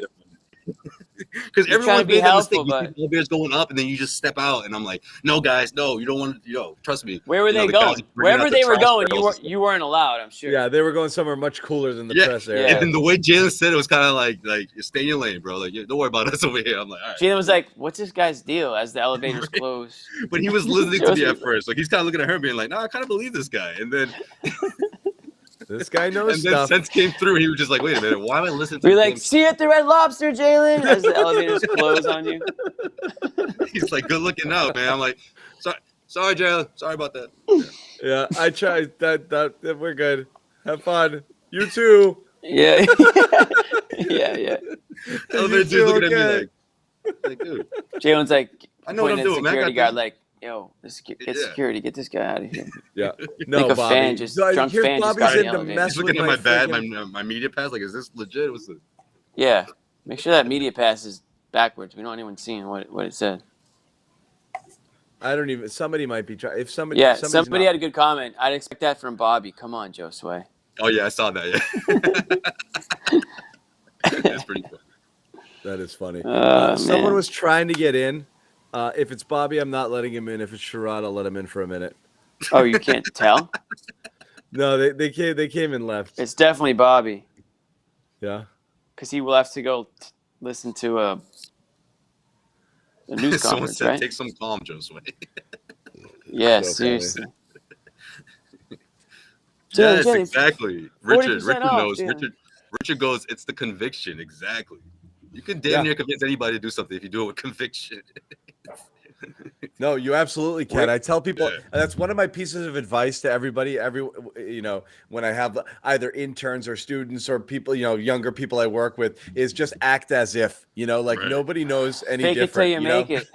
Because everyone made that mistake. The elevator's going up, and then you just step out, and I'm like, no, guys, no, you don't want to, trust me. Where were they going? Wherever they were going, you weren't allowed, I'm sure. Yeah, they were going somewhere much cooler than the press area. Yeah. And the way Jalen said it was kind of like stay in your lane, bro. Like, don't worry about us over here. I'm like, all right. Jalen was like, what's this guy's deal as the elevators close? But he was listening to me at first. Like, he's kind of looking at her being like, no, I kind of believe this guy. And then this guy knows stuff. And then sense came through. He was just like, wait a minute, why am I listening to We're like, see you at the Red Lobster, Jalen, as the elevators close on you. He's like, good looking out, man. I'm like, sorry, Jalen. Sorry about that. Yeah, I tried. That we're good. Have fun. You too. Yeah. Yeah. Elevator dude's looking at me like, dude. Jalen's like, I know what I'm doing, man. Security guard, like, yo, get security, get this guy out of here. Yeah. No, like a Bobby. Fan, just drunk fan just got in the elevator. He's looking at my badge, my media pass. Like, is this legit? What's this? Yeah. Make sure that media pass is backwards. We don't want anyone seeing what it said. I don't even. Somebody might be trying. If somebody. Yeah. Somebody had a good comment. I'd expect that from Bobby. Come on, Josue. Oh yeah, I saw that. Yeah. That's pretty cool. That is funny. Someone was trying to get in. If it's Bobby, I'm not letting him in. If it's Sherrod, I'll let him in for a minute. Oh, you can't tell? No, they came and left. It's definitely Bobby. Yeah. Because he will have to go listen to a news conference, said, right? Take some calm, Josue. Yeah, so seriously. Yes, exactly. Richard knows. Richard goes, it's the conviction. Exactly. You can damn near convince anybody to do something if you do it with conviction. No, you absolutely can. I tell people Yeah. that's one of my pieces of advice to everybody. When I have either interns or students or people, younger people I work with, is just act as if, like Right. nobody knows any Fake it till different. you make it.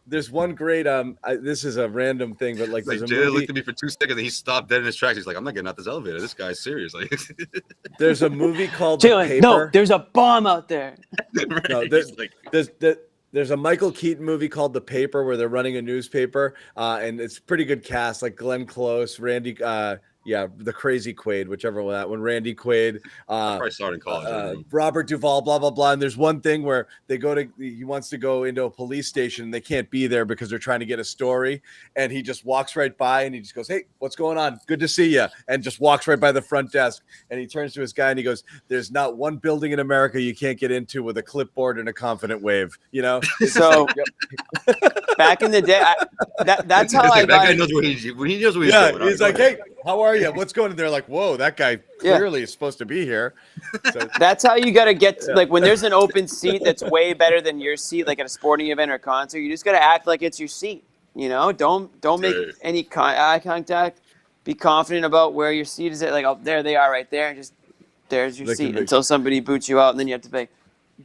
There's one great this is a random thing, but like Like there's a Jada movie. looked at me for 2 seconds and he stopped dead in his tracks. He's like, I'm not getting out this elevator. This guy's serious. Like, There's a movie called The Jalen, Paper. no, there's a bomb out there. right? No, there's a Michael Keaton movie called The Paper where they're running a newspaper, and it's pretty good cast, like Glenn Close, Randy, the Crazy Quaid, whichever one that one, Randy Quaid, I probably started in college. I don't know. Robert Duvall, blah blah blah. And there's one thing where he wants to go into a police station, and they can't be there because they're trying to get a story, and he just walks right by and he just goes, "Hey, what's going on? Good to see you," and just walks right by the front desk, and he turns to his guy and he goes, "There's not one building in America you can't get into with a clipboard and a confident wave," So back in the day, that's how I That got. guy knows where he knows where he's Yeah, going. he's like, "Hey, how are you? What's going on?" They're like, "Whoa, that guy clearly is supposed to be here." So, That's how you got to get like when there's an open seat that's way better than your seat, like at a sporting event or concert. You just got to act like it's your seat. Don't make any eye contact. Be confident about where your seat is at. Like, oh, there they are, right there. And just there's your seat until somebody boots you out, and then you have to pay.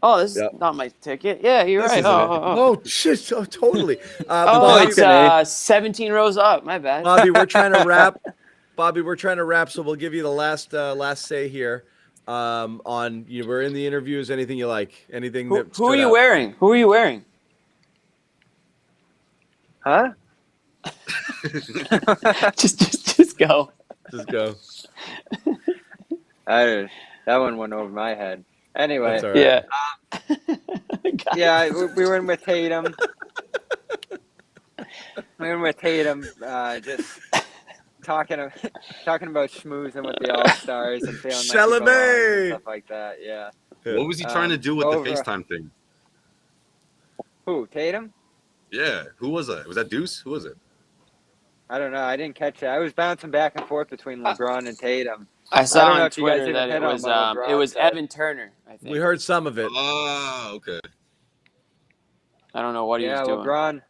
Oh, this is not my ticket. Yeah, you're right. Oh, shit! Oh, totally. Bobby, it's 17 rows up. My bad. Bobby, we're trying to wrap. So we'll give you the last say here. We're in the interviews. Anything you like? Anything that? Who are you wearing? Who are you wearing? Huh? just go. Just go. That one went over my head. Anyway, That's all right. Yeah. We were in with Tatum. Just talking about schmoozing with the All-Stars and feeling like and stuff like that. Yeah. What was he trying to do with the FaceTime thing? Who, Tatum? Yeah. Who was that? Was that Deuce? Who was it? I don't know. I didn't catch it. I was bouncing back and forth between LeBron and Tatum. I saw on Twitter that it was Evan Turner, I think. We heard some of it. Oh, okay. I don't know what he was doing.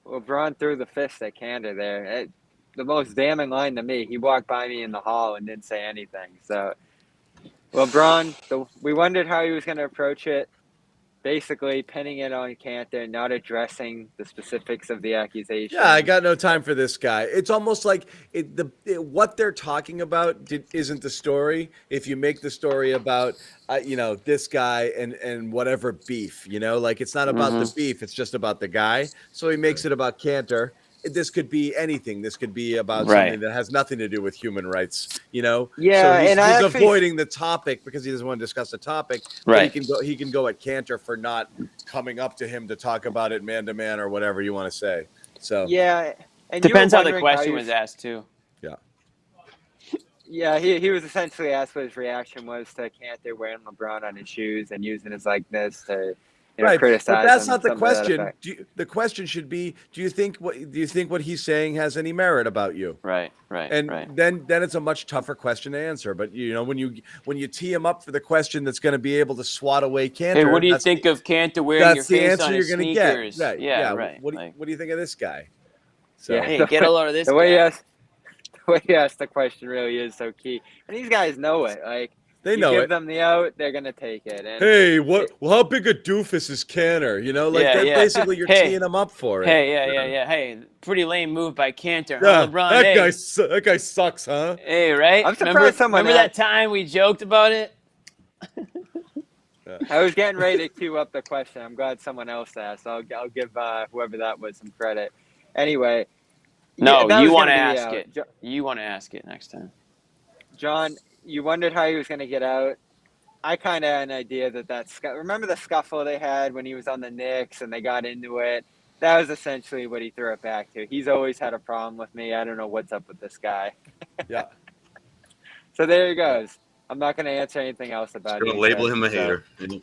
LeBron threw the fist at Kander there. The most damning line to me, he walked by me in the hall and didn't say anything. So, LeBron, we wondered how he was going to approach it. Basically, pinning it on Kanter, not addressing the specifics of the accusation. Yeah, I got no time for this guy. It's almost like what they're talking about isn't the story. If you make the story about, this guy and whatever beef, like it's not about the beef. It's just about the guy. So he makes it about Kanter. This could be anything. This could be about something that has nothing to do with human rights, Yeah, so he's avoiding the topic because he doesn't want to discuss the topic. Right. He can go at Kanter for not coming up to him to talk about it man to man or whatever you want to say. So yeah, and depends how the question was asked too. Yeah. Yeah, he was essentially asked what his reaction was to Kanter wearing LeBron on his shoes and using his likeness to criticize. But that's not the question. That the question should be: Do you think what he's saying has any merit about you? Right. Then it's a much tougher question to answer. But when you tee him up for the question that's going to be able to swat away Kanter. Hey, what do you think of Kanter wearing your face on his sneakers? Get? Right. Yeah, right. What do you think of this guy? So hey, get a load of this. The way he asked the question really is so key, and these guys know it. Like. They know give them the out, they're gonna take it. And hey, how big a doofus is Kanter? Basically you're teeing them up for it. Yeah. Hey, pretty lame move by Kanter. Yeah, LeBron, that guy sucks, huh? Hey, right? I'm surprised remember that time we joked about it? I was getting ready to queue up the question. I'm glad someone else asked. I'll give whoever that was some credit. Anyway. No, you want to ask it. You want to ask it next time. John, you wondered how he was going to get out. I kind of had an idea remember the scuffle they had when he was on the Knicks and they got into it? That was essentially what he threw it back to. He's always had a problem with me. I don't know what's up with this guy. Yeah. So there he goes. I'm not going to answer anything else about it. Going to label him a hater. The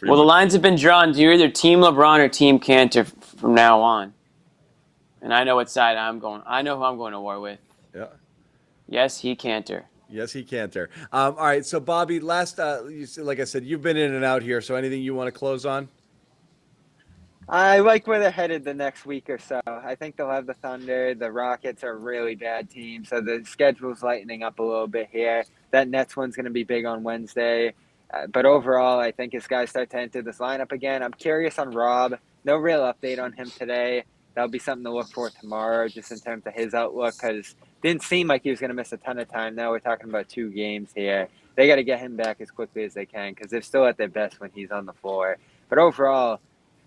lines have been drawn. You're either Team LeBron or Team Kanter from now on. And I know what side I'm going. I know who I'm going to war with. Yeah. Yes, he Kanter. Yes, he Kanter. All right, so Bobby, last, like I said, you've been in and out here. So anything you want to close on? I like where they're headed the next week or so. I think they'll have the Thunder. The Rockets are a really bad team, so the schedule's lightening up a little bit here. That Nets one's going to be big on Wednesday. But overall, I think as guys start to enter this lineup again, I'm curious on Rob. No real update on him today. That'll be something to look for tomorrow, just in terms of his outlook, because didn't seem like he was going to miss a ton of time. Now we're talking about 2 games here. They got to get him back as quickly as they can, because they're still at their best when he's on the floor. But overall,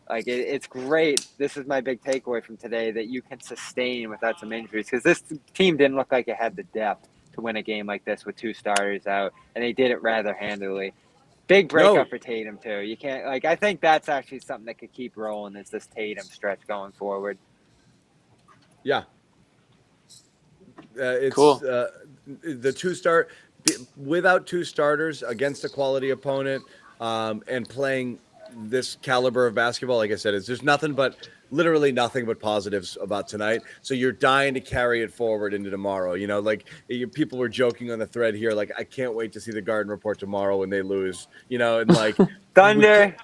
like it's great. This is my big takeaway from today, that you can sustain without some injuries, because this team didn't look like it had the depth to win a game like this with 2 starters out, and they did it rather handily. Big breakup for Tatum too. You can't I think that's actually something that could keep rolling, is this Tatum stretch going forward. Yeah. It's cool. The 2-star without 2 starters against a quality opponent, and playing this caliber of basketball, like I said, there's literally nothing but positives about tonight. So you're dying to carry it forward into tomorrow. You know, like people were joking on the thread here, like, I can't wait to see the Garden Report tomorrow when they lose, you know, and like Thunder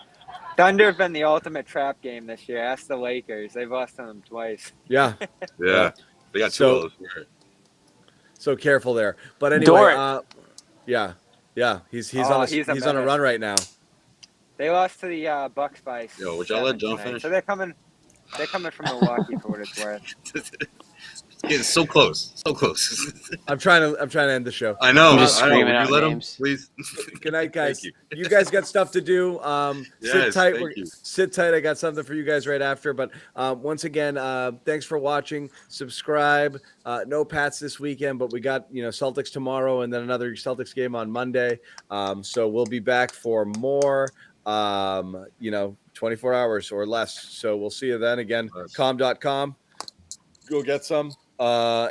have been the ultimate trap game this year. Ask the Lakers. They've lost to them twice. Yeah. Yeah. They got 2 of those. So careful there. But anyway, yeah. He's on a run right now. They lost to the Bucks by would y'all let John finish? So they're coming from Milwaukee for what it's worth. It's so close. So close. I'm trying to end the show. I know. I'm just screaming Would out you let names. him, please? Good night, guys. You. You guys got stuff to do. Sit tight. Sit tight. I got something for you guys right after. But once again, thanks for watching. Subscribe. No Pats this weekend, but we got Celtics tomorrow and then another Celtics game on Monday. So we'll be back for more. 24 hours or less. So we'll see you then. Again, com.com. Go get some.